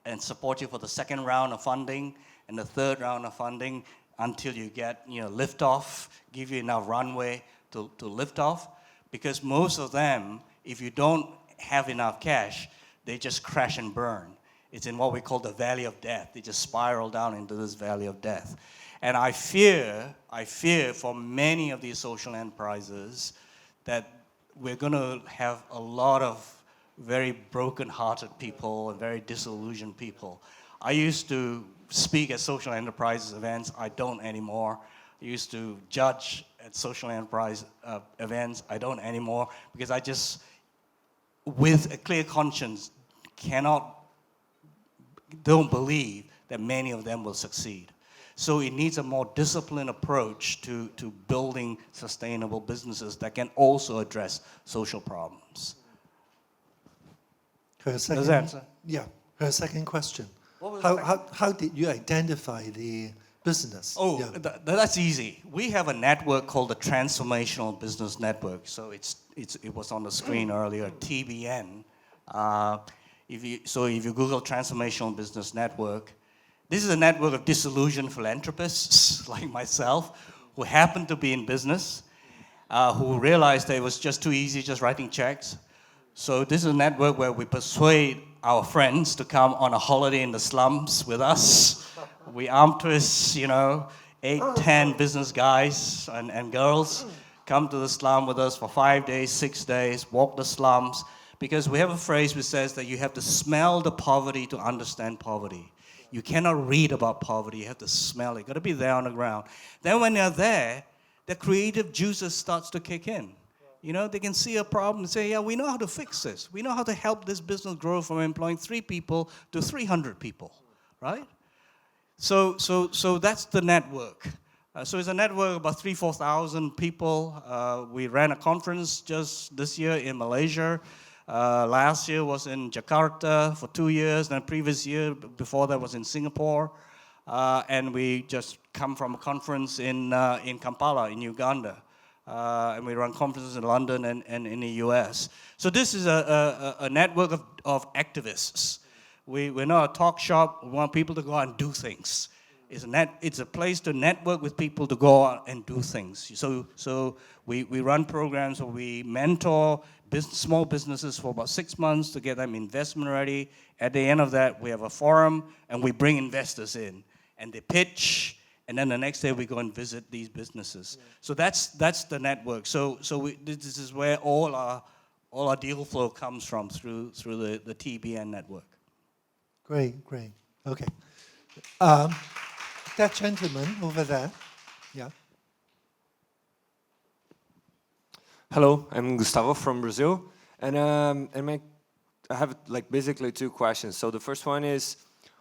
and support you for the second round of funding and the third round of funding until you get lift off, give you enough runway to lift off. Because most of them, if you don't have enough cash, they just crash and burn. It's in what we call the valley of death. They just spiral down into this valley of death. And I fear for many of these social enterprises that we're going to have a lot of very broken-hearted people and very disillusioned people. I used to speak at social enterprises events. I don't anymore. I used to judge at social enterprise events. I don't anymore because I just, with a clear conscience, don't believe that many of them will succeed. So it needs a more disciplined approach to building sustainable businesses that can also address social problems. Does that answer? Yeah. Her second question. How did you identify the business? Oh, that's easy. We have a network called the Transformational Business Network. So it was on the screen earlier, TBN. If you Google Transformational Business Network, this is a network of disillusioned philanthropists like myself who happen to be in business, who realized that it was just too easy just writing checks. So this is a network where we persuade our friends to come on a holiday in the slums with us. We arm twist, 8, 10 business guys and girls come to the slum with us for 5 days, 6 days, walk the slums, because we have a phrase which says that you have to smell the poverty to understand poverty. You cannot read about poverty, you have to smell it. You've got to be there on the ground. Then when they're there, the creative juices starts to kick in. They can see a problem and say, yeah, we know how to fix this. We know how to help this business grow from employing 3 people to 300 people, right? So that's the network. So it's a network of about 3,000-4,000 people. We ran a conference just this year in Malaysia. Last year was in Jakarta for 2 years. Then previous year before that was in Singapore. And we just come from a conference in Kampala in Uganda. And we run conferences in London and in the US. So this is a network of activists. We're not a talk shop. We want people to go out and do things. It's a place to network with people to go out and do things. So we run programs where we mentor small businesses for about 6 months to get them investment ready. At the end of that, we have a forum and we bring investors in. And they pitch, and then the next day we go and visit these businesses. Yeah. So that's the network. So this is where all our deal flow comes from through the TBN network. Great. Okay. That gentleman over there. Yeah. Hello, I'm Gustavo from Brazil, and I have basically 2 questions. So the first one is,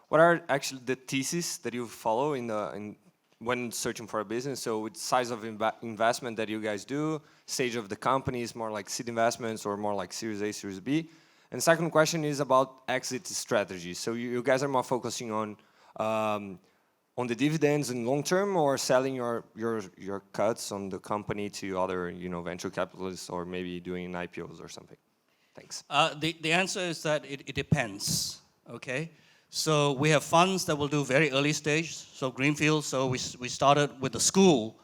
what are actually the theses that you follow when searching for a business? So with size of investment that you guys do, stage of the company, is more like seed investments or more like Series A, Series B? And the second question is about exit strategy. So you guys are more focusing on on the dividends in long term, or selling your cuts on the company to other, venture capitalists, or maybe doing IPOs or something? Thanks. The answer is that it depends, okay? So we have funds that will do very early stage, so greenfield, so we started with the school.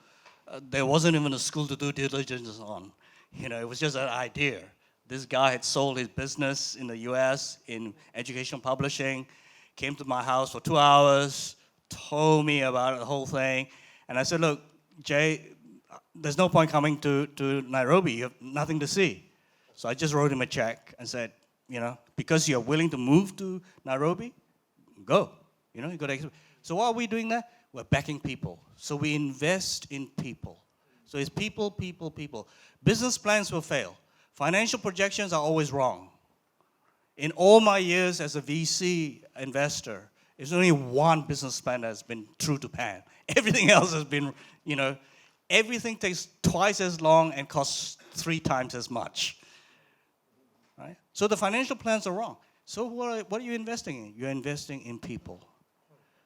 There wasn't even a school to do due diligence on. It was just an idea. This guy had sold his business in the US in educational publishing, came to my house for 2 hours, told me about the whole thing, and I said, look, Jay, there's no point coming to Nairobi, you have nothing to see. So I just wrote him a check and said, because you're willing to move to Nairobi, go. You got to. So why are we doing that? We're backing people. So we invest in people. So it's people, people, people. Business plans will fail. Financial projections are always wrong. In all my years as a VC investor, there's only one business plan that's been true to plan. Everything else has been, everything takes twice as long and costs 3 times as much. Right? So the financial plans are wrong. So what are you investing in? You're investing in people.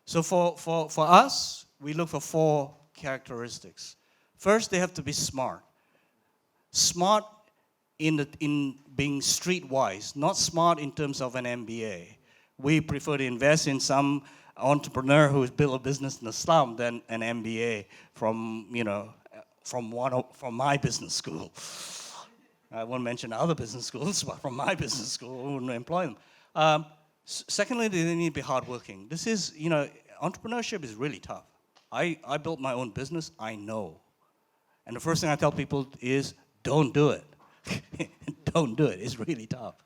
So for us, we look for 4 characteristics. First, they have to be smart. Smart in being streetwise, not smart in terms of an MBA. We prefer to invest in some entrepreneur who's built a business in the slum than an MBA from my business school. I won't mention other business schools, but from my business school, I wouldn't employ them. Secondly, they need to be hardworking. This is, entrepreneurship is really tough. I built my own business, I know. And the first thing I tell people is, don't do it. Don't do it, it's really tough.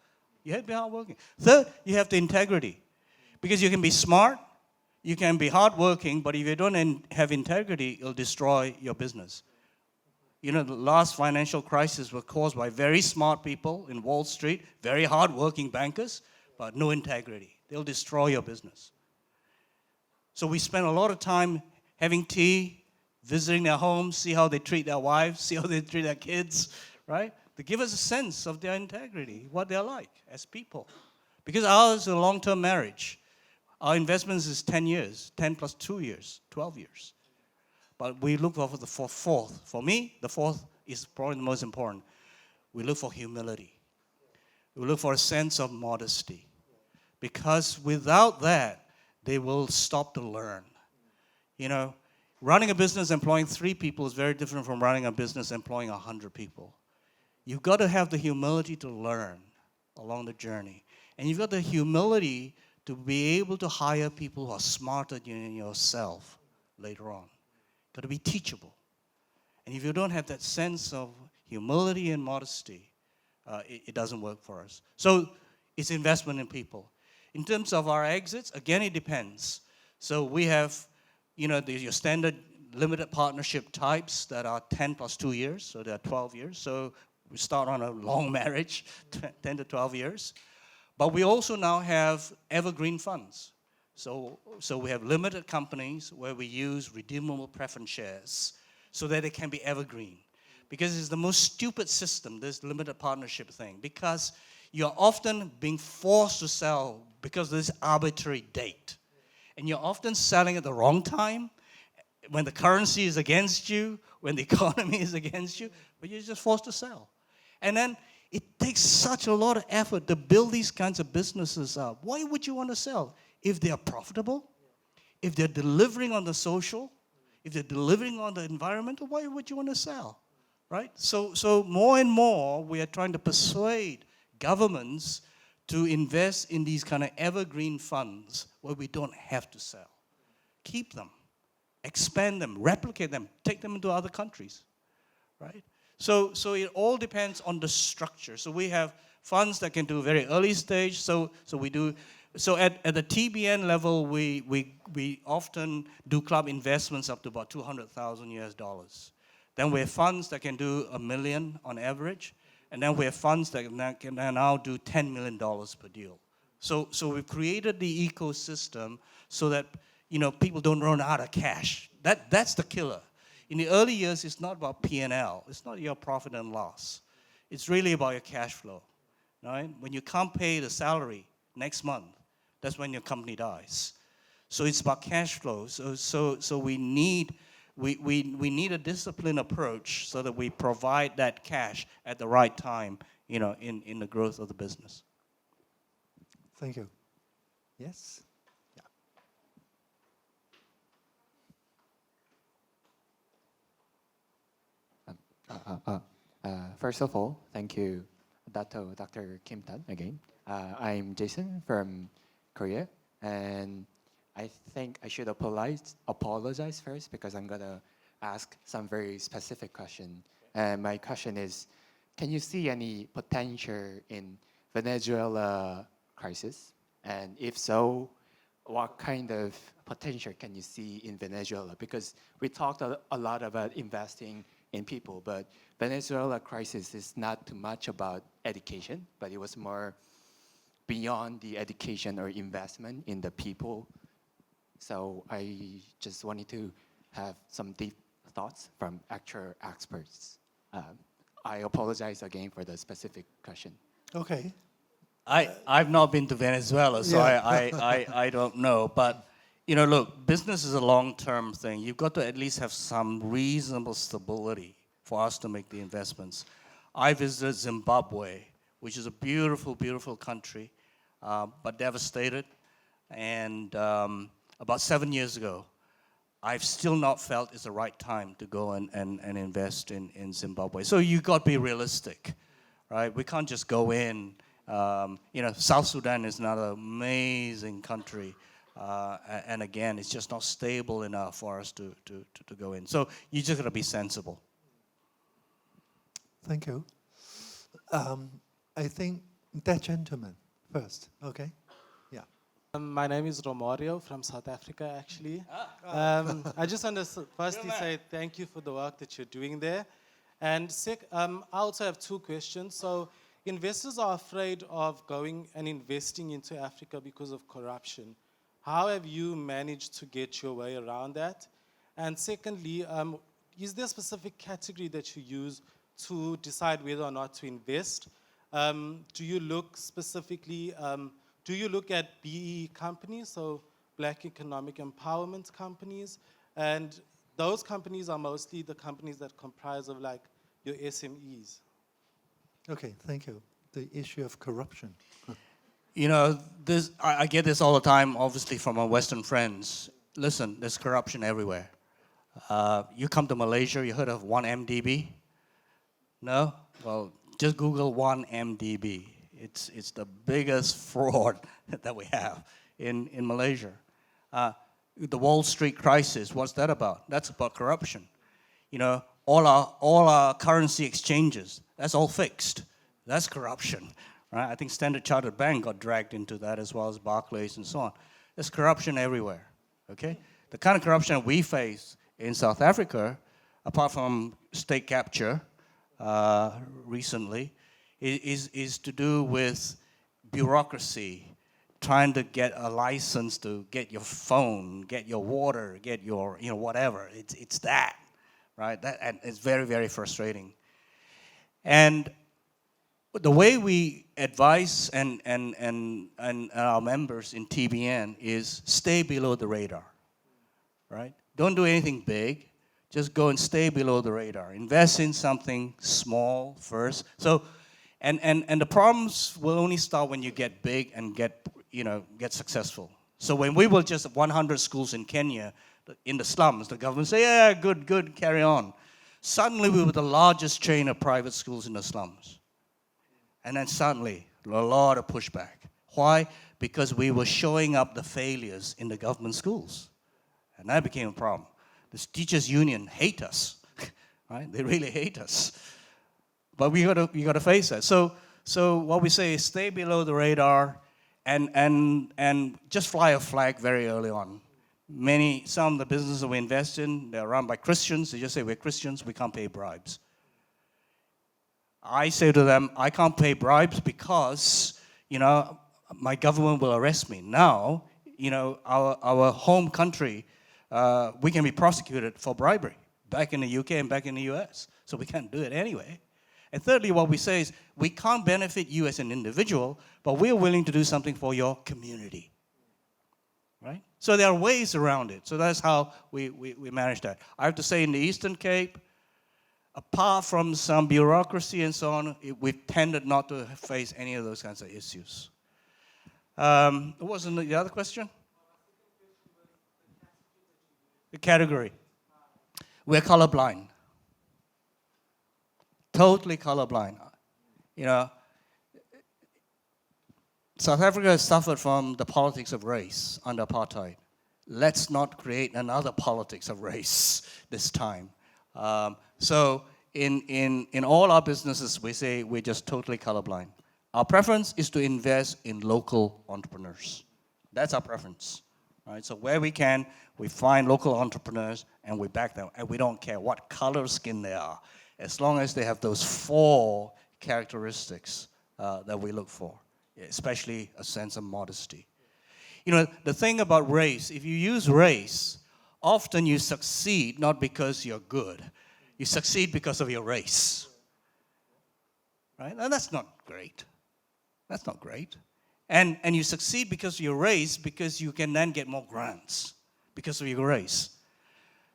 You have to be hardworking. Third, you have the integrity. Because you can be smart, you can be hardworking, but if you don't have integrity, it'll destroy your business. The last financial crisis was caused by very smart people in Wall Street, very hardworking bankers, but no integrity. They'll destroy your business. So we spend a lot of time having tea, visiting their homes, see how they treat their wives, see how they treat their kids, right? To give us a sense of their integrity, what they're like as people. Because ours is a long-term marriage. Our investments is 10 years, 10 plus 2 years, 12 years. But we look for the fourth. For me, the fourth is probably the most important. We look for humility. We look for a sense of modesty. Because without that, they will stop to learn. Running a business employing 3 people is very different from running a business employing 100 people. You've got to have the humility to learn along the journey. And you've got the humility to be able to hire people who are smarter than yourself later on. Got to be teachable. And if you don't have that sense of humility and modesty, it doesn't work for us. So it's investment in people. In terms of our exits, again, it depends. So we have, your standard limited partnership types that are 10 plus 2 years, so they're 12 years. So we start on a long marriage, 10 to 12 years. But we also now have evergreen funds. So we have limited companies where we use redeemable preference shares so that it can be evergreen. Because it's the most stupid system, this limited partnership thing. Because you're often being forced to sell because of this arbitrary date. And you're often selling at the wrong time, when the currency is against you, when the economy is against you, but you're just forced to sell. And then it takes such a lot of effort to build these kinds of businesses up. Why would you want to sell? If they are profitable, if they're delivering on the social, if they're delivering on the environmental, why would you want to sell, right? So more and more, we are trying to persuade governments to invest in these kind of evergreen funds where we don't have to sell. Keep them, expand them, replicate them, take them into other countries, right? So it all depends on the structure. So we have funds that can do very early stage. So at the TBN level, we often do club investments up to about $200,000. Then we have funds that can do $1 million on average, and then we have funds that can now do $10 million per deal. So we've created the ecosystem so that people don't run out of cash. That's the killer. In the early years, it's not about P&L. It's not your profit and loss. It's really about your cash flow. Right? When you can't pay the salary next month, that's when your company dies. So it's about cash flow. So we need a disciplined approach so that we provide that cash at the right time, in the growth of the business. Thank you. Yes? First of all, thank you, Dato, Dr. Kim Tan, again. I'm Jason from Korea, and I think I should apologize first because I'm going to ask some very specific question. And my question is, can you see any potential in Venezuela crisis? And if so, what kind of potential can you see in Venezuela? Because we talked a lot about investing in people, but Venezuela crisis is not too much about education, but it was more beyond the education or investment in the people. So I just wanted to have some deep thoughts from actual experts. I apologize again for the specific question. Okay. I've not been to Venezuela, so Yeah. I don't know. But, look, business is a long-term thing. You've got to at least have some reasonable stability for us to make the investments. I visited Zimbabwe, which is a beautiful, beautiful country, but devastated. And about 7 years ago, I've still not felt it's the right time to go and invest in Zimbabwe. So you've got to be realistic, right? We can't just go in. South Sudan is another amazing country. And again, it's just not stable enough for us to go in. So you just got to be sensible. Thank you. I think that gentleman first, okay? Yeah. My name is Romario from South Africa, actually. I just want to firstly say thank you for the work that you're doing there. And I also have two questions. So investors are afraid of going and investing into Africa because of corruption. How have you managed to get your way around that? And secondly, is there a specific category that you use to decide whether or not to invest? Do you look specifically, do you look at BE companies, so Black Economic Empowerment companies? And those companies are mostly the companies that comprise of like your SMEs. Okay, thank you. The issue of corruption. I get this all the time, obviously, from our Western friends. Listen, there's corruption everywhere. You come to Malaysia, you heard of 1MDB? No? Well, just Google 1MDB. It's the biggest fraud that we have in Malaysia. The Wall Street crisis, what's that about? That's about corruption. All our currency exchanges, that's all fixed. That's corruption, right? I think Standard Chartered Bank got dragged into that as well as Barclays and so on. There's corruption everywhere, okay? The kind of corruption we face in South Africa, apart from state capture recently, is to do with bureaucracy, trying to get a license to get your phone, get your water, get your, whatever. It's that, right? And it's very, very frustrating. And the way we advise and our members in TBN is stay below the radar, right? Don't do anything big. Just go and stay below the radar. Invest in something small first. So, and the problems will only start when you get big and get successful. So when we were just 100 schools in Kenya, in the slums, the government say, yeah, good, carry on. Suddenly we were the largest chain of private schools in the slums. And then suddenly, a lot of pushback. Why? Because we were showing up the failures in the government schools. And that became a problem. The teachers' union hate us, right? They really hate us. But we gotta face that. So what we say is stay below the radar and just fly a flag very early on. Some of the businesses we invest in, they're run by Christians. They just say, we're Christians, we can't pay bribes. I say to them, I can't pay bribes because, my government will arrest me. Now, our home country, we can be prosecuted for bribery back in the UK and back in the US. So we can't do it anyway. And thirdly, what we say is, we can't benefit you as an individual, but we're willing to do something for your community. right? So there are ways around it. So that's how we manage that. I have to say in the Eastern Cape, apart from some bureaucracy and so on, we've tended not to face any of those kinds of issues. What was the other question? The category. We're colorblind. Totally colorblind. You know, South Africa has suffered from the politics of race under apartheid. Let's not create another politics of race this time. So in all our businesses, we say we're just totally colorblind. Our preference is to invest in local entrepreneurs. That's our preference. Right? So where we can, we find local entrepreneurs and we back them. And we don't care what color skin they are, as long as they have those 4 characteristics that we look for, especially a sense of modesty. You know, the thing about race, if you use race, often you succeed not because you're good. You succeed because of your race. Right? And that's not great. That's not great. And you succeed because of your race because you can then get more grants because of your race.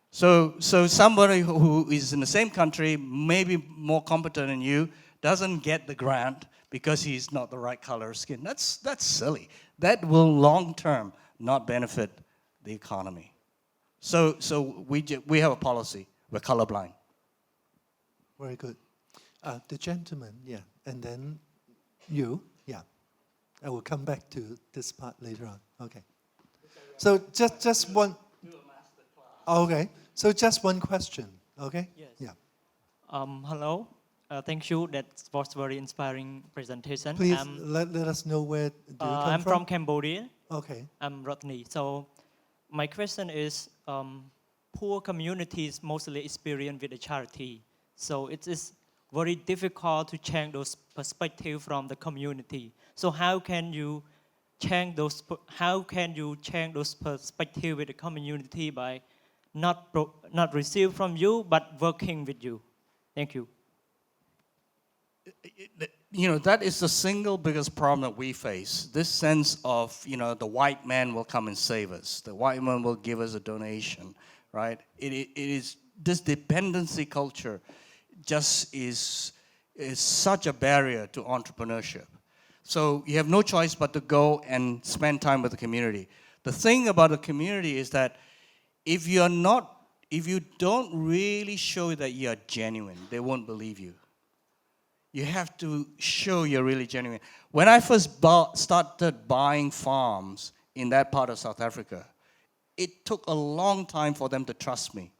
So somebody who is in the same country, maybe more competent than you, doesn't get the grant because he's not the right color of skin. That's silly. That will long term not benefit the economy. So we have a policy. We're colorblind. Very good. The gentleman, yeah, and then you, yeah. I will come back to this part later on. Okay. So just one. Okay. So just one question. Okay. Yes. Yeah. Hello. Thank you. That was very inspiring presentation. Please let us know where do you come I'm from. from Cambodia. Okay. I'm Rodney. So my question is, poor communities mostly experience with the charity. So it is very difficult to change those perspectives from the community. So how can you change those perspectives with the community by not receive from you but working with you? Thank you. You know, that is the single biggest problem that we face. This sense of, you know, the white man will come and save us. The white man will give us a donation, right? It is this dependency culture just is such a barrier to entrepreneurship. So you have no choice but to go and spend time with the community. The thing about the community is that if you don't really show that you are genuine, they won't believe you. You have to show you're really genuine. When I first started buying farms in that part of South Africa, it took a long time for them to trust me.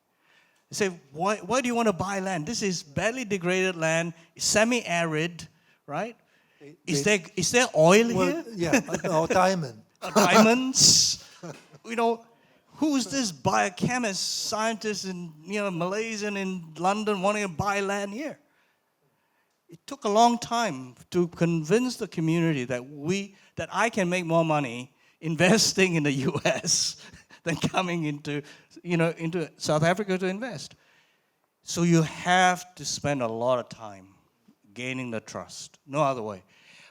They say, why do you want to buy land? This is badly degraded land, semi-arid, right? Is there oil here? Yeah, or diamond. Diamonds? You know, who's this biochemist, scientist in Malaysian in London wanting to buy land here? It took a long time to convince the community that I can make more money investing in the US than coming into South Africa to invest. So you have to spend a lot of time gaining the trust. No other way.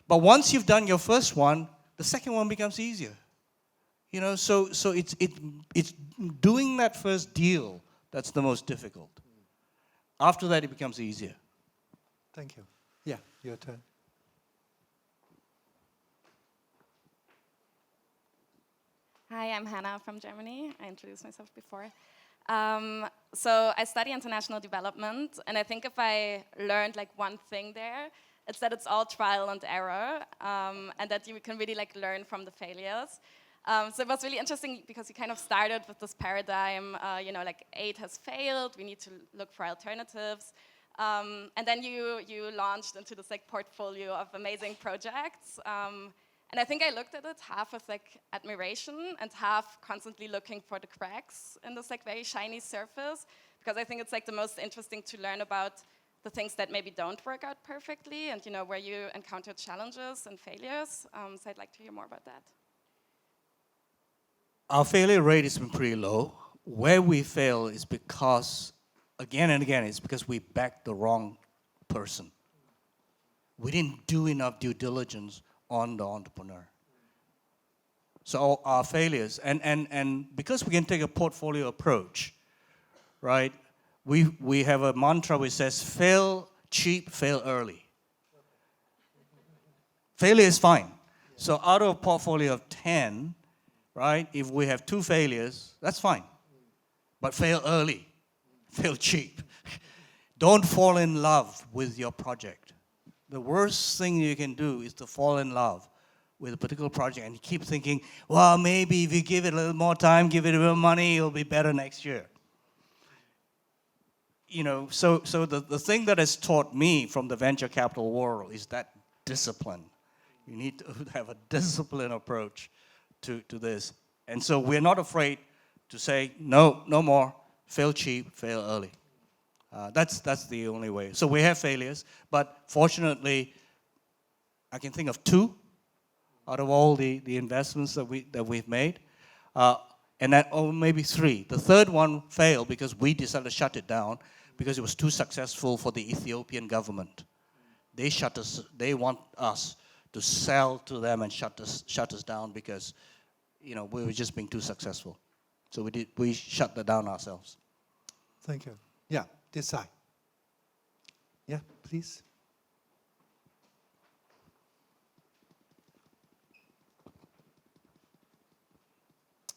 But once you've done your first one, the second one becomes easier. You know, so it's doing that first deal that's the most difficult. After that, it becomes easier. Thank you. Yeah, your turn. Hi, I'm Hannah from Germany. I introduced myself before. So I study international development, and I think if I learned like one thing there, it's that it's all trial and error, and that you can really like learn from the failures. So it was really interesting because you kind of started with this paradigm, like aid has failed, we need to look for alternatives. And then you launched into this like portfolio of amazing projects. And I think I looked at it half with like admiration and half constantly looking for the cracks in this like very shiny surface, because I think it's like the most interesting to learn about the things that maybe don't work out perfectly and where you encounter challenges and failures. So I'd like to hear more about that. Our failure rate has been pretty low. Where we fail is because, again and again, it's because we backed the wrong person. We didn't do enough due diligence on the entrepreneur. So our failures, and because we can take a portfolio approach, right? We have a mantra which says, fail cheap, fail early. Failure is fine. So out of a portfolio of 10, right, if we have 2 failures, that's fine. But fail early, fail cheap. Don't fall in love with your project. The worst thing you can do is to fall in love with a particular project and keep thinking, well, maybe if you give it a little more time, give it a little money, it'll be better next year. You know, so the thing that has taught me from the venture capital world is that discipline. You need to have a disciplined approach to this. And so we're not afraid to say, no more, fail cheap, fail early. That's the only way. So we have failures, but fortunately, I can think of 2 out of all the investments that we've made, and that, or maybe 3. The third one failed because we decided to shut it down because it was too successful for the Ethiopian government. They want us to sell to them and shut us down because, you know, we were just being too successful. So we shut that down ourselves. Thank you. Yeah, this side. Yeah, please.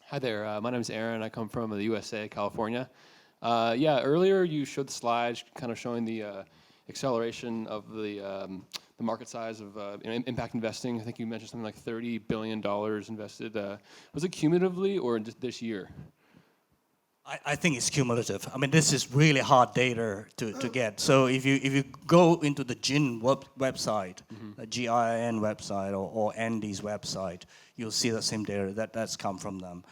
Hi there, my name is Aaron. I come from the USA, California. Yeah, earlier you showed the slides kind of showing the acceleration of the market size of impact investing. I think you mentioned something like $30 billion invested. Was it cumulatively or this year? I think it's cumulative. I mean, this is really hard data to get. So if you go into the GIN website, the GIN website, or Andy's website, you'll see the same data that's come from them.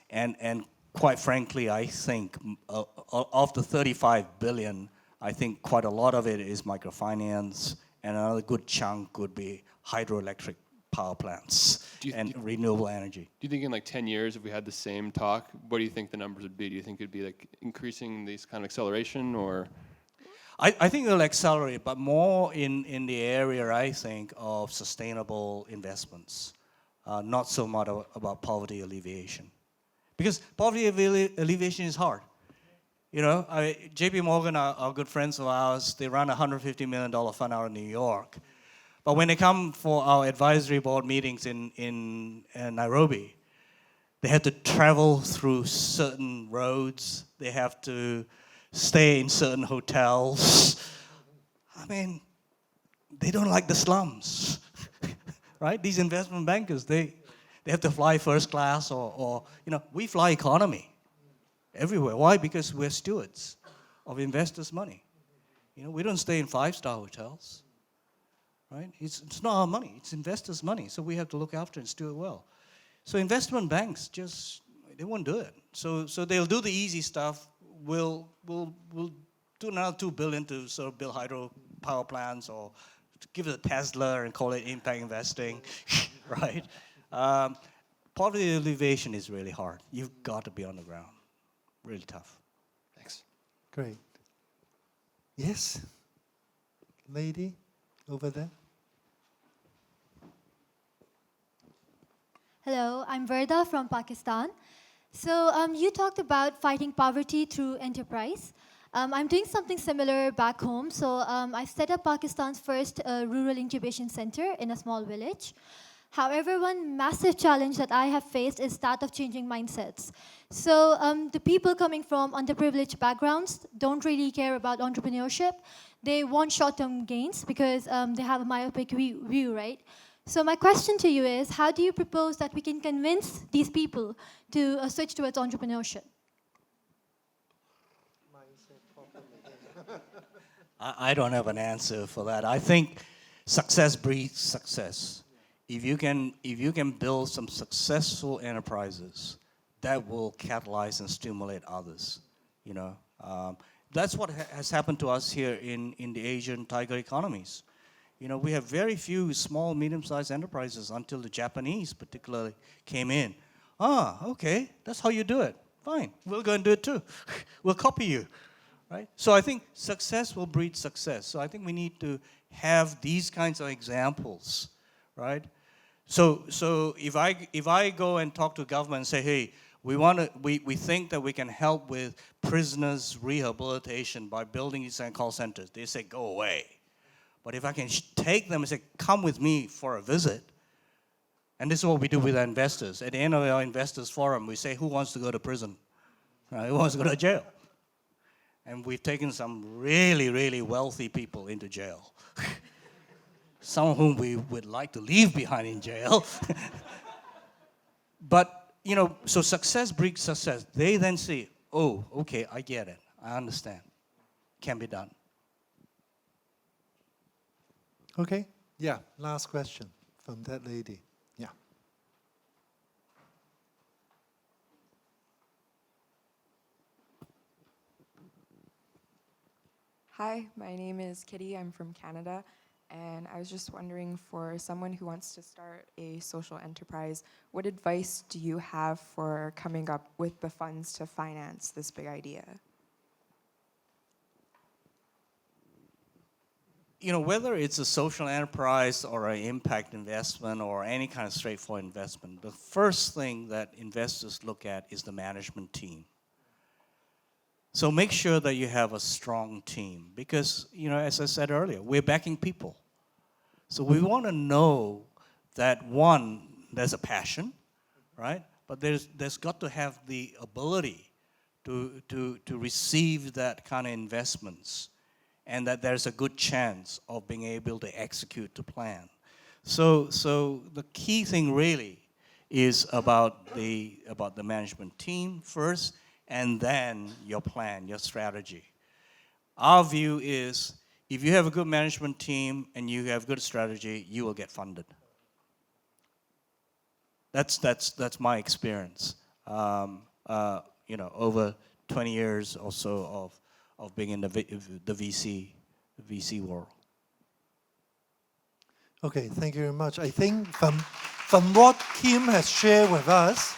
And quite frankly, I think of the 35 billion, I think quite a lot of it is microfinance, and another good chunk would be hydroelectric power plants and renewable energy. Do you think in like 10 years, if we had the same talk, what do you think the numbers would be? Do you think it'd be like increasing this kind of acceleration, or? I think it'll accelerate, but more in the area, I think, of sustainable investments, not so much about poverty alleviation. Because poverty alleviation is hard. You know, JP Morgan, our good friends of ours, they run a $150 million fund out of New York. But when they come for our advisory board meetings in Nairobi, they have to travel through certain roads. They have to stay in certain hotels. I mean, they don't like the slums, right? These investment bankers, they have to fly first class or, you know, we fly economy everywhere. Why? Because we're stewards of investors' money. You know, we don't stay in 5-star hotels. Right? It's not our money, it's investors' money, so we have to look after and steward well. So investment banks they won't do it. So they'll do the easy stuff. We'll do another $2 billion to sort of build hydro power plants or to give it a Tesla and call it impact investing, right? Poverty alleviation is really hard. You've got to be on the ground. Really tough. Thanks. Great. Yes? Lady over there. Hello, I'm Verda from Pakistan. So you talked about fighting poverty through enterprise. I'm doing something similar back home. So I set up Pakistan's first rural incubation center in a small village. However, one massive challenge that I have faced is that of changing mindsets. So the people coming from underprivileged backgrounds don't really care about entrepreneurship. They want short-term gains because they have a myopic view, right? So my question to you is, how do you propose that we can convince these people to switch towards entrepreneurship? I don't have an answer for that. I think success breeds success. If you can build some successful enterprises, that will catalyze and stimulate others. You know, that's what has happened to us here in the Asian tiger economies. You know, we have very few small, medium-sized enterprises until the Japanese particularly came in. Okay, that's how you do it. Fine, we'll go and do it too. We'll copy you, right? So I think success will breed success. So I think we need to have these kinds of examples, right? So if I go and talk to government and say, hey, we think that we can help with prisoners' rehabilitation by building these call centers, they say, go away. But if I can take them and say, come with me for a visit, and this is what we do with our investors. At the end of our investors forum, we say, who wants to go to prison? Who wants to go to jail? And we've taken some really, really wealthy people into jail. Some of whom we would like to leave behind in jail. But, you know, so success breeds success. They then see, oh, okay, I get it. I understand. Can be done. Okay, yeah, last question from that lady. Yeah. Hi, my name is Kitty. I'm from Canada. And I was just wondering, for someone who wants to start a social enterprise, what advice do you have for coming up with the funds to finance this big idea? You know, whether it's a social enterprise or an impact investment or any kind of straightforward investment, the first thing that investors look at is the management team. So make sure that you have a strong team because, you know, as I said earlier, we're backing people. So we want to know that, one, there's a passion, right? But there's got to have the ability to receive that kind of investments, and that there's a good chance of being able to execute the plan. So the key thing really is about the management team first, and then your plan, your strategy. Our view is, if you have a good management team and you have good strategy, you will get funded. That's my experience. You know, over 20 years or so of being in the VC world. Okay, thank you very much. I think from what Kim has shared with us,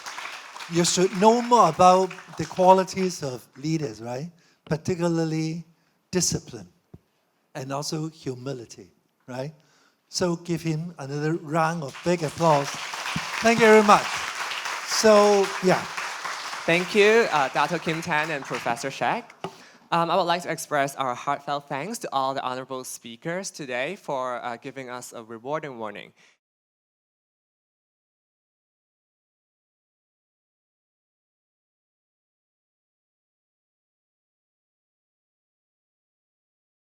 you should know more about the qualities of leaders, right? Particularly discipline and also humility, right? So give him another round of big applause. Thank you very much. So, yeah. Thank you, Dato Kim Tan and Professor Shek. I would like to express our heartfelt thanks to all the honorable speakers today for giving us a rewarding morning.